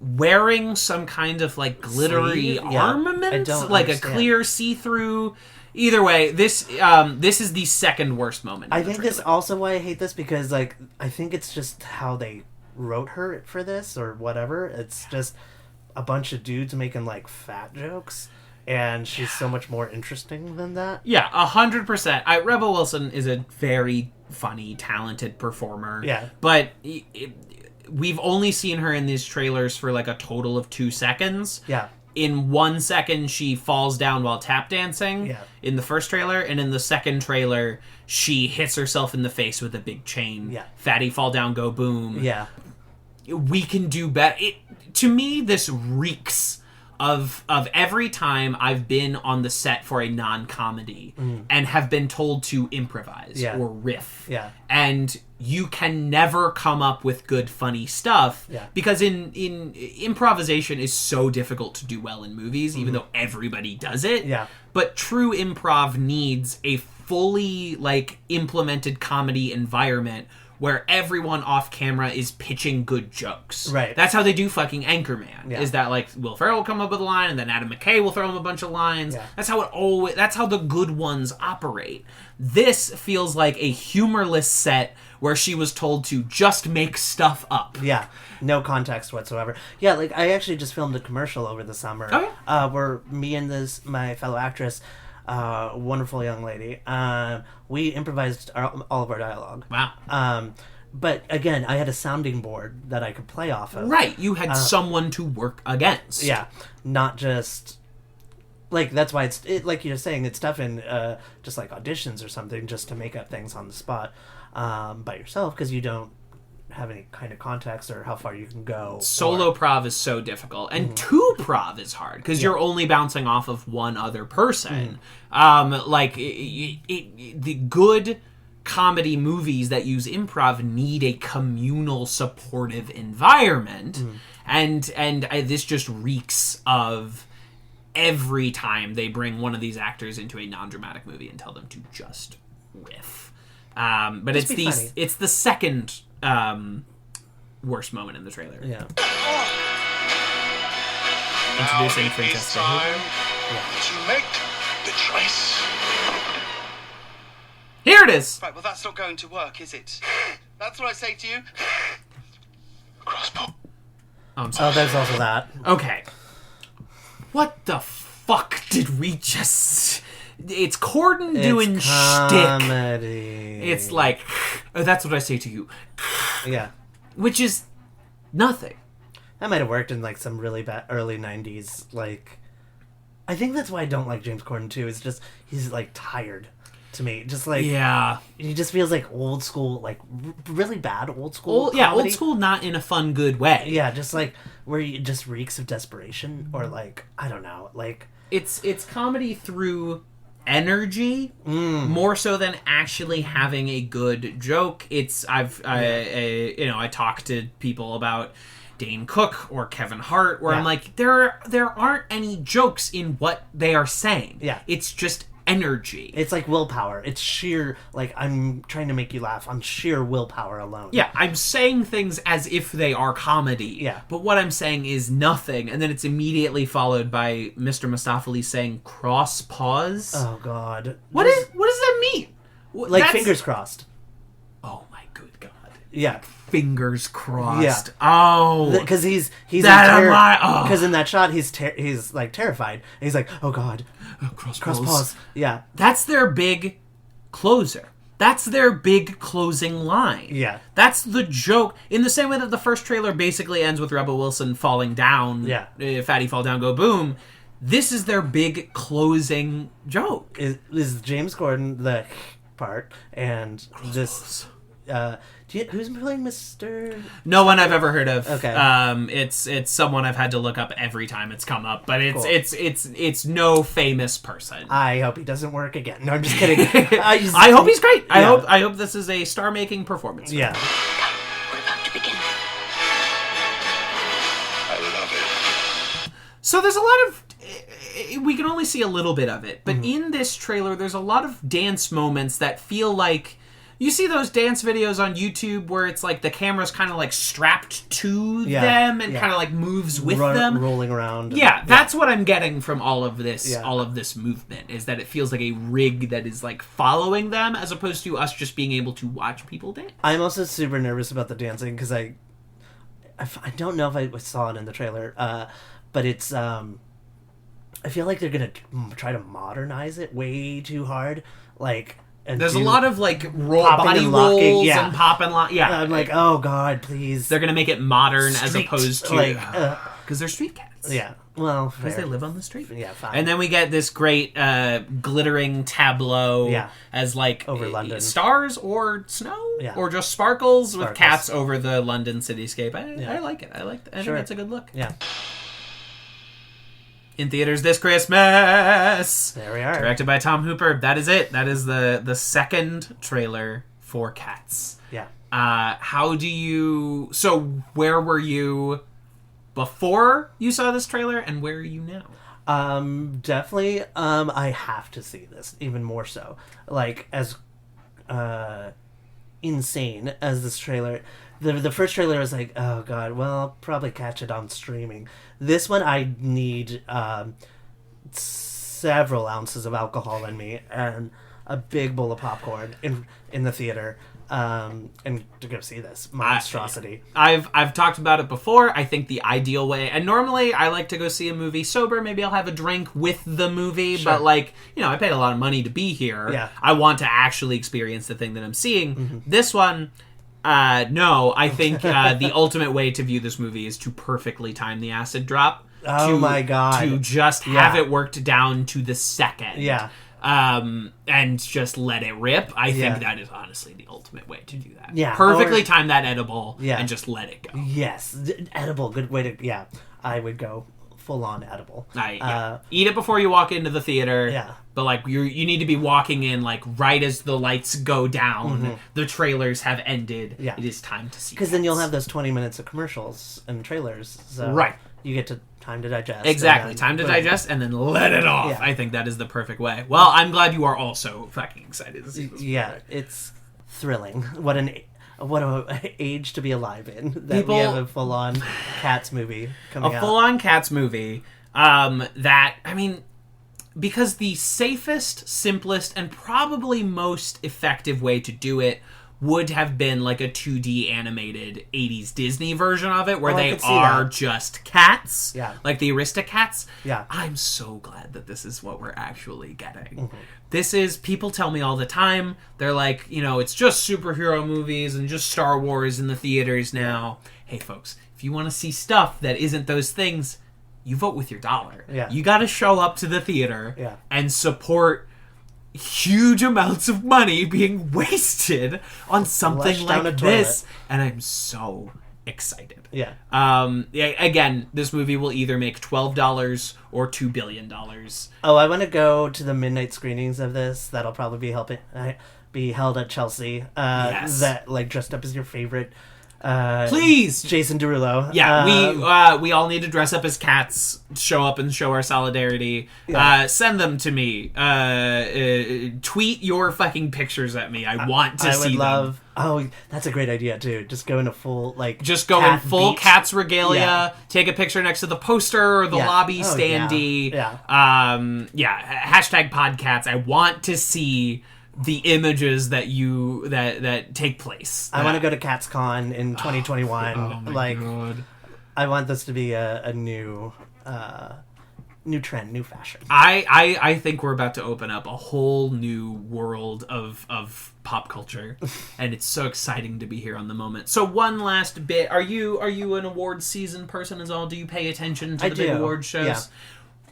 wearing some kind of, like, glittery armament? I don't like understand. A clear see-through... Either way, this is the second worst moment in I the think trailer. this also why I hate this, because, like, I think it's just how they wrote her for this, or whatever. It's just... a bunch of dudes making like fat jokes, and she's so much more interesting than that. Yeah, 100%. Rebel Wilson is a very, funny, talented performer. Yeah. But we've only seen her in these trailers for like a total of 2 seconds. Yeah. In 1 second, she falls down while tap dancing in the first trailer, and in the second trailer, she hits herself in the face with a big chain. Yeah. Fatty fall down, go boom. Yeah. We can do better. To me, this reeks of every time I've been on the set for a non-comedy and have been told to improvise or riff. Yeah. And you can never come up with good, funny stuff because in improvisation is so difficult to do well in movies, even though everybody does it. Yeah. But true improv needs a fully like implemented comedy environment where everyone off camera is pitching good jokes. Right. That's how they do fucking Anchorman. Yeah. Is that like Will Ferrell will come up with a line and then Adam McKay will throw him a bunch of lines. Yeah. That's how the good ones operate. This feels like a humorless set where she was told to just make stuff up. Yeah, no context whatsoever. Yeah, like I actually just filmed a commercial over the summer. Oh, yeah? Where me and my fellow actress, wonderful young lady, we improvised all of our dialogue. Wow. But again, I had a sounding board that I could play off of. Right, you had someone to work against. Yeah, not just... Like, that's why it's like you're saying, it's tough in just like auditions or something, just to make up things on the spot by yourself, because you don't have any kind of context or how far you can go. Solo prov is so difficult, and two prov is hard because you're only bouncing off of one other person. The good comedy movies that use improv need a communal, supportive environment, and this just reeks of every time they bring one of these actors into a non-dramatic movie and tell them to just riff. But Just it's the second worst moment in the trailer. Yeah. Introducing Now it is Francesca time Hayward. to make the choice. Here it is! Right, well, that's not going to work, is it? That's what I say to you. Crossbow. Oh, I'm sorry. Oh, there's also that. Okay. What the fuck did we just... It's Corden doing It's shtick. comedy. It's like, oh, that's what I say to you. Yeah. Which is nothing. That might have worked in like some really bad early 90s. Like, I think that's why I don't like James Corden too. It's just, he's like tired to me. Just like, Yeah. he just feels like old school, like really bad old school. Yeah, comedy. old school, not in a fun, good way. Yeah, just like where he just reeks of desperation or like, I don't know, like. It's comedy through energy more so than actually having a good joke. I talked to people about Dane Cook or Kevin Hart where I'm like, there aren't any jokes in what they are saying. Yeah. It's just energy. It's like willpower. It's sheer, like, I'm trying to make you laugh on sheer willpower alone. Yeah, I'm saying things as if they are comedy. Yeah. But what I'm saying is nothing, and then it's immediately followed by Mr. Mustafali saying cross pause. Oh, God. What does that mean? Like, That's- fingers crossed. Oh my good God. Yeah. Fingers crossed. Yeah. Oh. Because he's That because in that shot he's like terrified. And he's like, oh God, cross pause. Yeah, That's their big closer. That's their big closing line. Yeah. That's the joke. In the same way that the first trailer basically ends with Rebel Wilson falling down. Yeah. Fatty fall down, go boom. This is their big closing joke. is James Corden the part and this. Who's playing Mr. No one I've ever heard of. Okay. It's someone I've had to look up every time it's come up, but Cool. it's no famous person. I hope he doesn't work again. No, I'm just kidding. I hope he's great. Yeah. I hope this is a star-making performance. Yeah. We're about to begin. I love it. So there's a lot of... We can only see a little bit of it, but in this trailer, there's a lot of dance moments that feel like... You see those dance videos on YouTube where it's like the camera's kind of like strapped to them and kind of like moves with them? Rolling around. Yeah, that's what I'm getting from all of this Yeah. all of this movement, is that it feels like a rig that is like following them as opposed to us just being able to watch people dance. I'm also super nervous about the dancing because I don't know if I saw it in the trailer, but it's I feel like they're gonna try to modernize it way too hard. Like and There's a do- lot of like Popping body and locking, rolls yeah. and pop and lock. Yeah, I'm like, oh god, please. they're gonna make it modern as Street, opposed to like, because they're street cats. yeah. Well, Because they fair. live on the street. Yeah, fine. And then we get this great glittering tableau Yeah. as like Over London. stars or snow Yeah. or just sparkles with Sparkles. cats over the London cityscape. Yeah. I like it. I Sure. think it's a good look. Yeah, In theaters this Christmas. there we are. Directed by Tom Hooper. That is it. That is the second trailer for Cats. Yeah. How do you... So where were you before you saw this trailer, and where are you now? Definitely, I have to see this, even more so. Like, as, insane as this trailer... The first trailer was like, oh god, well, I'll probably catch it on streaming. This one, I need, several ounces of alcohol in me, and a big bowl of popcorn in the theater, and to go see this monstrosity. I've talked about it before. I think the ideal way, and normally I like to go see a movie sober. Maybe I'll have a drink with the movie, Sure. but like, I paid a lot of money to be here. Yeah. I want to actually experience the thing that I'm seeing. This one, no, I think the ultimate way to view this movie is to perfectly time the acid drop. Oh my God. To just have Yeah. it worked down to the second. Yeah. And just let it rip. I think Yeah. that is honestly the ultimate way to do that. Yeah, Perfectly or- time that edible Yeah. and just let it go. Yes, edible, good way to... Yeah, I would go full-on edible. Eat it before you walk into the theater. Yeah. But like you need to be walking in like right as the lights go down. The trailers have ended. Yeah. It is time to see. Because then you'll Cats. have those 20 minutes of commercials and trailers. So Right. You get to time to digest. Exactly. and then- Time to boom. digest and then let it off. Yeah. I think that is the perfect way. Well, I'm glad you are also fucking excited to see this. Yeah, it's thrilling. What a age to be alive in. That People- we have a full-on Cats movie coming A out. full-on Cats movie. That, I mean, because the safest, simplest, and probably most effective way to do it would have been like a 2D animated 80s Disney version of it, where Oh, I they could see are that. just cats, Yeah. like the Aristocats. Yeah. I'm so glad that this is what we're actually getting. Mm-hmm. This is, people tell me all the time, they're like, it's just superhero movies and just Star Wars in the theaters now. Hey, folks, if you want to see stuff that isn't those things, you vote with your dollar. Yeah. You got to show up to the theater Yeah. and support huge amounts of money being wasted on something Flush down like a this. toilet. And I'm so excited. Yeah. Again, this movie will either make $12 or $2 billion. Oh, I want to go to the midnight screenings of this. That'll probably be held at Chelsea. Yes. That, like, dressed up as your favorite... Please! Jason Derulo. Yeah, we all need to dress up as cats, show up and show our solidarity. Yeah. Send them to me. Tweet your fucking pictures at me. I want to I see would love... them. Oh, that's a great idea, too. Just go in a full, like... Just go cat in full beat. Cats regalia, Yeah. take a picture next to the poster or the Yeah. lobby Oh, standee. yeah. Hashtag PodCATS. I want to see the images that take place. I want to go to CatsCon in 2021. Oh my like, god. I want this to be a new trend, new fashion. I think we're about to open up a whole new world of pop culture, and it's so exciting to be here on the moment. So one last bit: are you an award season person as all? Do you pay attention to I the big do, award shows?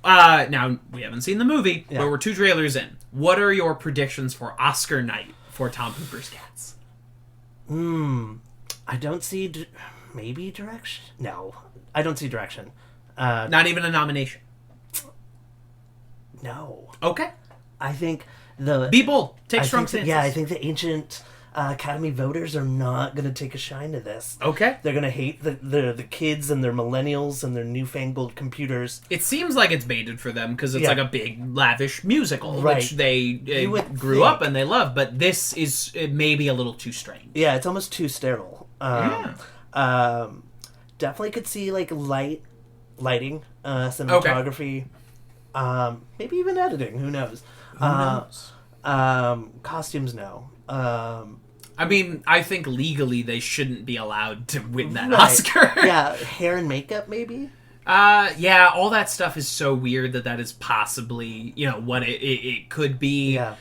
yeah. Now we haven't seen the movie, Yeah. but we're 2 trailers in. What are your predictions for Oscar night for Tom Hooper's Cats? I don't see... maybe direction? No. I don't see direction. Not even a nomination. No. Okay, I think the... be bold. Take I strong think stances. I think the ancient Academy voters are not going to take a shine to this. Okay. They're going to hate the kids and their millennials and their newfangled computers. It seems like it's baited for them because it's Yeah. like a big, lavish musical, Right. which they You would grew think. up and they love. But this is maybe a little too strange. Yeah, it's almost too sterile. Definitely could see like lighting, cinematography, maybe even editing. Who knows? Costumes, no. I mean, I think legally they shouldn't be allowed to win that Right. Oscar. Yeah, hair and makeup, maybe. Yeah, all that stuff is so weird that is possibly, what it could be. Yeah.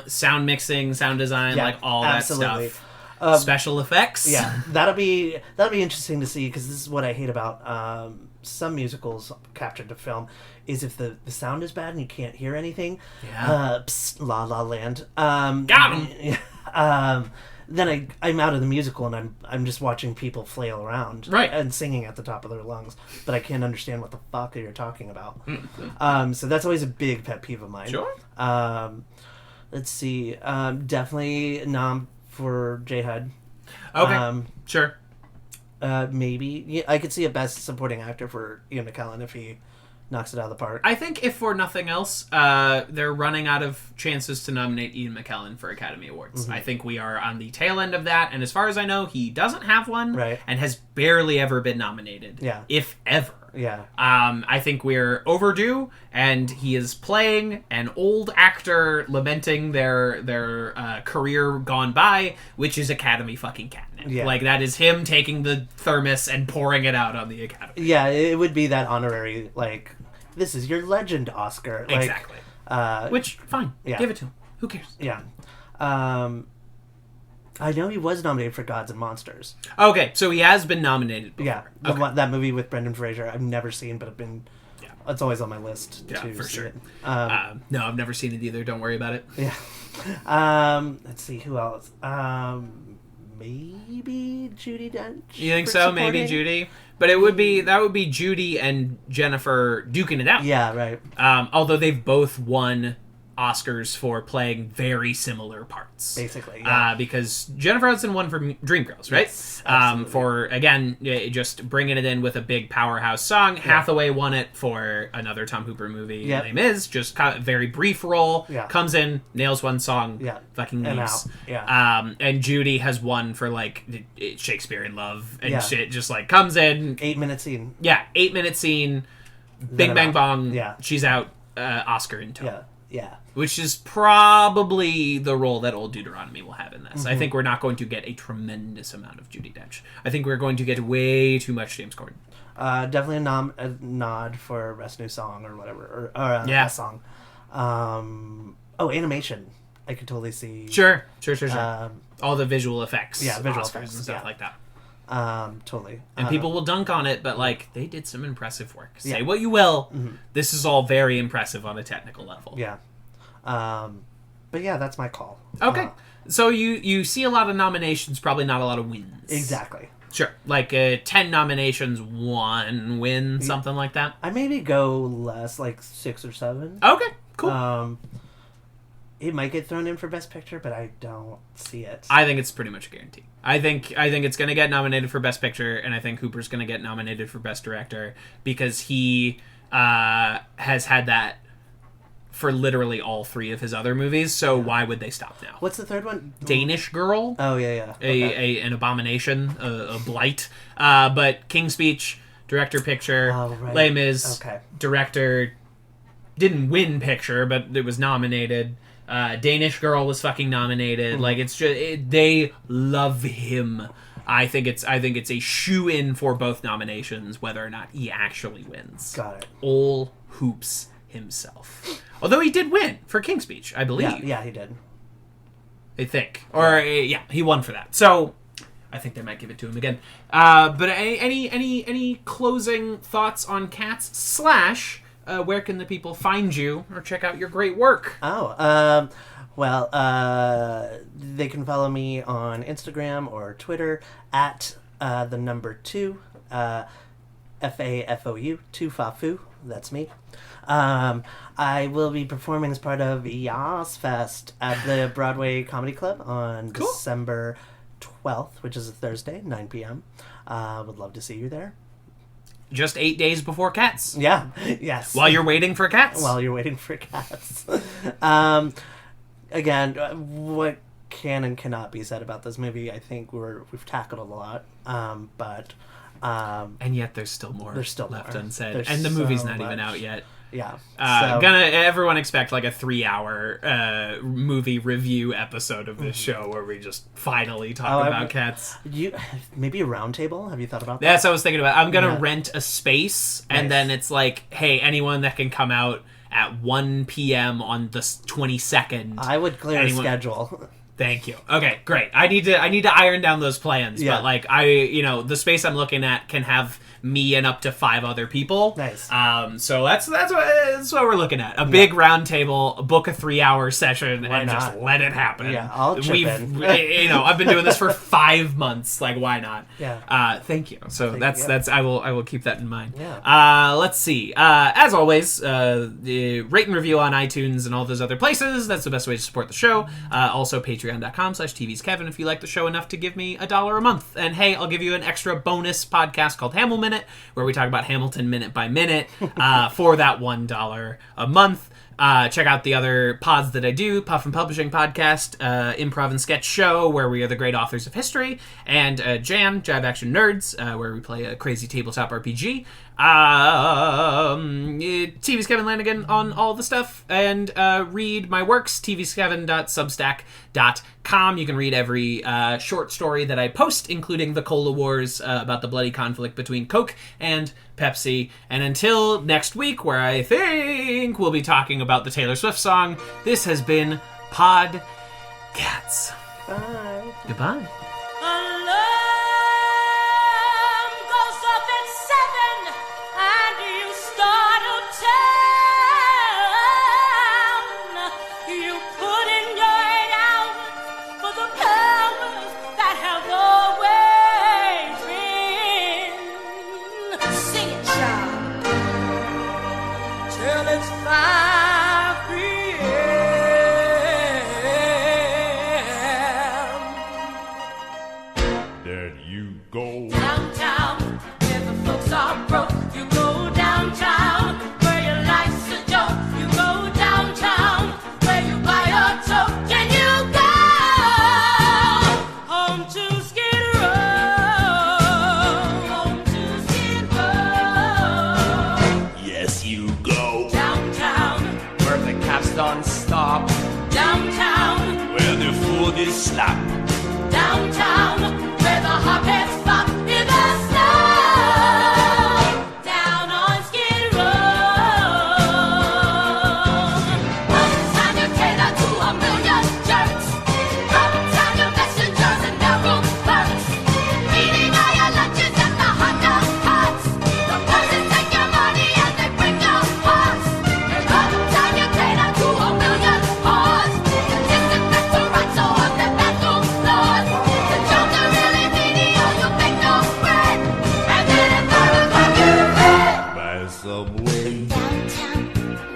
Sound mixing, sound design, like all absolutely. that stuff. Special effects. Yeah, that'll be interesting to see, because this is what I hate about some musicals captured to film, is if the sound is bad and you can't hear anything. Yeah. La La Land. Got him. Then I'm out of the musical and I'm just watching people flail around, right, and singing at the top of their lungs, but I can't understand what the fuck you're talking about. So that's always a big pet peeve of mine. Sure. Let's see. Definitely nom for J HUD. Okay. Sure. Maybe I could see a best supporting actor for Ian McKellen if he knocks it out of the park. I think if for nothing else, they're running out of chances to nominate Ian McKellen for Academy Awards. Mm-hmm. I think we are on the tail end of that, and as far as I know, he doesn't have one, right, and has barely ever been nominated, if ever. Yeah. I think we're overdue, and he is playing an old actor lamenting their career gone by, which is Academy fucking catnip. Yeah. Like, that is him taking the thermos and pouring it out on the Academy. Yeah, it would be that honorary, like, this is your legend Oscar. Like, exactly. Which, fine. Yeah. Give it to him. Who cares? Yeah. I know he was nominated for Gods and Monsters. Okay, so he has been nominated before. Yeah, that movie with Brendan Fraser, I've never seen, but it's always on my list to for see sure. it. No, I've never seen it either. Don't worry about it. Yeah. Let's see, who else? Maybe Judi Dench. You think so? supporting? Maybe Judy? But that would be Judy and Jennifer duking it out. Yeah, right. Although they've both won Oscars for playing very similar parts, basically, because Jennifer Hudson won for Dreamgirls, right? Yes, for again just bringing it in with a big powerhouse song. Hathaway won it for another Tom Hooper movie, Les Mis, just kind of very brief role, comes in, nails one song, fucking leaves. And Judy has won for like Shakespeare in Love and shit, just like comes in, 8-minute scene, 8-minute scene, bing bang bong, she's out, Oscar in tow. Yeah. Which is probably the role that Old Deuteronomy will have in this. I think we're not going to get a tremendous amount of Judi Dench. I think we're going to get way too much James Corden. Definitely a nod for Best New Song or whatever. Or Best Song. Animation. I could totally see. Sure. All the visual effects. Visual Oscars effects and stuff like that. Totally. And people will dunk on it, but like, they did some impressive work. Say what you will, this is all very impressive on a technical level. Yeah. But yeah, that's my call. Okay. So you see a lot of nominations, probably not a lot of wins. Exactly. Sure. Like 10 nominations, 1 win, something like that. I maybe go less, like 6 or 7. Okay, cool. It might get thrown in for Best Picture, but I don't see it. I think it's pretty much a guarantee. I think it's going to get nominated for Best Picture, and I think Hooper's going to get nominated for Best Director, because he has had that for literally all 3 of his other movies, so why would they stop now? What's the third one? Danish Girl. Oh, yeah. Okay. An abomination, a blight. But King's Speech, Director Picture, Les Mis, Director, didn't win Picture, but it was nominated. Danish Girl was fucking nominated. Like, it's just they love him. I think it's a shoe-in for both nominations, whether or not he actually wins. Got it. Ol Hoops himself. Although he did win for King's Speech, I believe. Yeah, he did. I think. Or, he won for that. So, I think they might give it to him again. But any closing thoughts on Cats / where can the people find you or check out your great work? Well, they can follow me on Instagram or Twitter at the number 2, FAFOU, 2Fafou. That's me. I will be performing as part of Yas Fest at the Broadway Comedy Club on December 12th, which is a Thursday, 9 p.m. Would love to see you there. Just 8 days before Cats. Yeah, yes. While you're waiting for Cats. Again, what can and cannot be said about this movie, I think we've tackled a lot. And yet there's still more left unsaid. And the movie's not even out yet. Yeah. Everyone expect like a 3-hour movie review episode of this show where we just finally talk about Cats. Maybe a round table? Have you thought about that? That's what I was thinking about. I'm gonna rent a space, and then it's like, hey, anyone that can come out at 1 p.m. on the 22nd. I would clear a schedule. Thank you. Okay, great. I need to iron down those plans, Yeah. but like the space I'm looking at can have me and up to 5 other people. Nice. So that's what we're looking at. A big round table, book a 3-hour session, and not? just let it happen. Yeah, I'll chip in. I've been doing this for 5 months. Like, why not? Yeah. Thank you. So that's I will keep that in mind. Yeah. Let's see. As always, rate and review on iTunes and all those other places. That's the best way to support the show. Also, patreon.com/tvskevin if you like the show enough to give me $1 a month. And hey, I'll give you an extra bonus podcast called Hamil Minute, where we talk about Hamilton minute by minute for that $1 a month. Check out the other pods that I do, Puffin Publishing Podcast, Improv and Sketch Show, where we are the great authors of history, and Jab Action Nerds, where we play a crazy tabletop RPG. TV's Kevin Lanigan on all the stuff, and read my works, tvskevin.substack.com. You can read every short story that I post, including the Cola Wars, about the bloody conflict between Coke and Pepsi. And until next week, where I think we'll be talking about the Taylor Swift song, this has been PodCATS. Bye. Goodbye. Alarm goes off at 7, and you start uptown. You put in your 8 hours for the powers that have always been. Sing it, child, till it's 5 p.m. There you go. Downtown, where the folks are broke. You go downtown, where your life's a joke. You go downtown, where you buy a toke. And you go home to Skid Row. Home to Skid Row. Yes, you go. Downtown, Where the cabs don't stop. downtown, Where the food is slap. downtown, where the hopheads flop in the snow. Down on Skid Row. One time you cater to 1,000,000 jerks. One time your messengers in their room clerks. Eating all your lunches at the hot dog carts. The bosses take your money and they break your hearts. And one time you cater to 1,000,000 whores. The disinfect to rats on the bathroom floors. The jobs are really mediocre, you make no bread. And then at 5 o'clock you're dead. By subway. Downtown,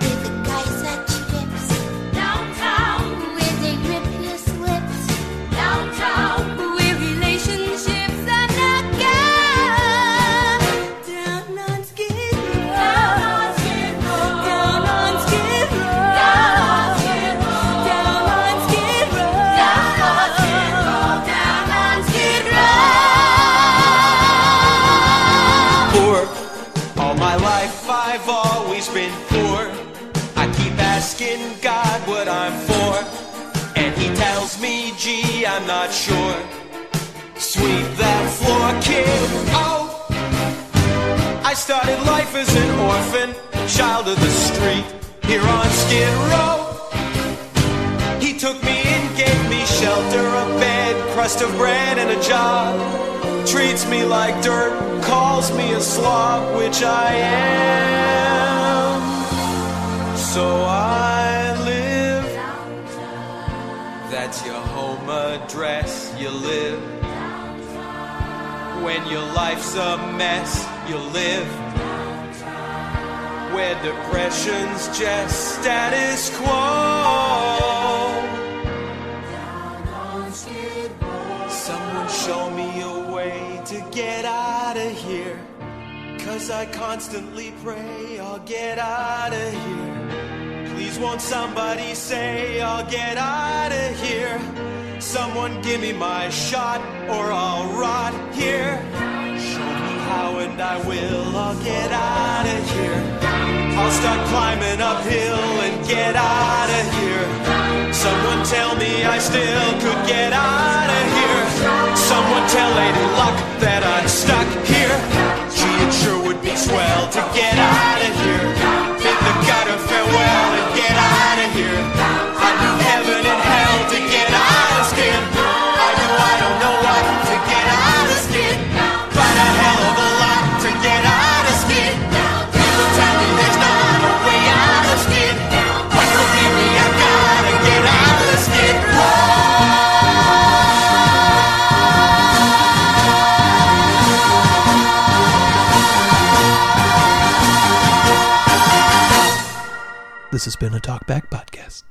with the guys at chips. Downtown, Where they rip your slips. downtown, Where relationships are not good. Down on Skid Row. down on Skid Row. Down on Skid Row. Down on Skid Row. Down on Skid Row. Down on Skid Row. Down on Skid Row. Poor. All my life I've always been poor. I keep asking God what I'm for, and he tells me, gee, I'm not sure. Sweep that floor, kid. Oh, I started life as an orphan, child of the street, here on Skid Row. He took me in, gave me shelter, a bed, crust of bread, and a job. Treats me like dirt, calls me a slob, which I am. So I live. That's your home address, you live. When your life's a mess, you live. Where depression's just status quo. Someone show me a way to get out of here. 'Cause I constantly pray I'll get out of here. Please won't somebody say I'll get out of here. Someone give me my shot or I'll rot here. Show me how and I will. I'll get out of here. I'll start climbing uphill and get out of here. Someone tell me I still could get out of here. Someone tell Lady Luck that I'm stuck here. Gee, it sure would be swell to get out of here. Bid the gutter farewell. This has been a Talkback Podcast.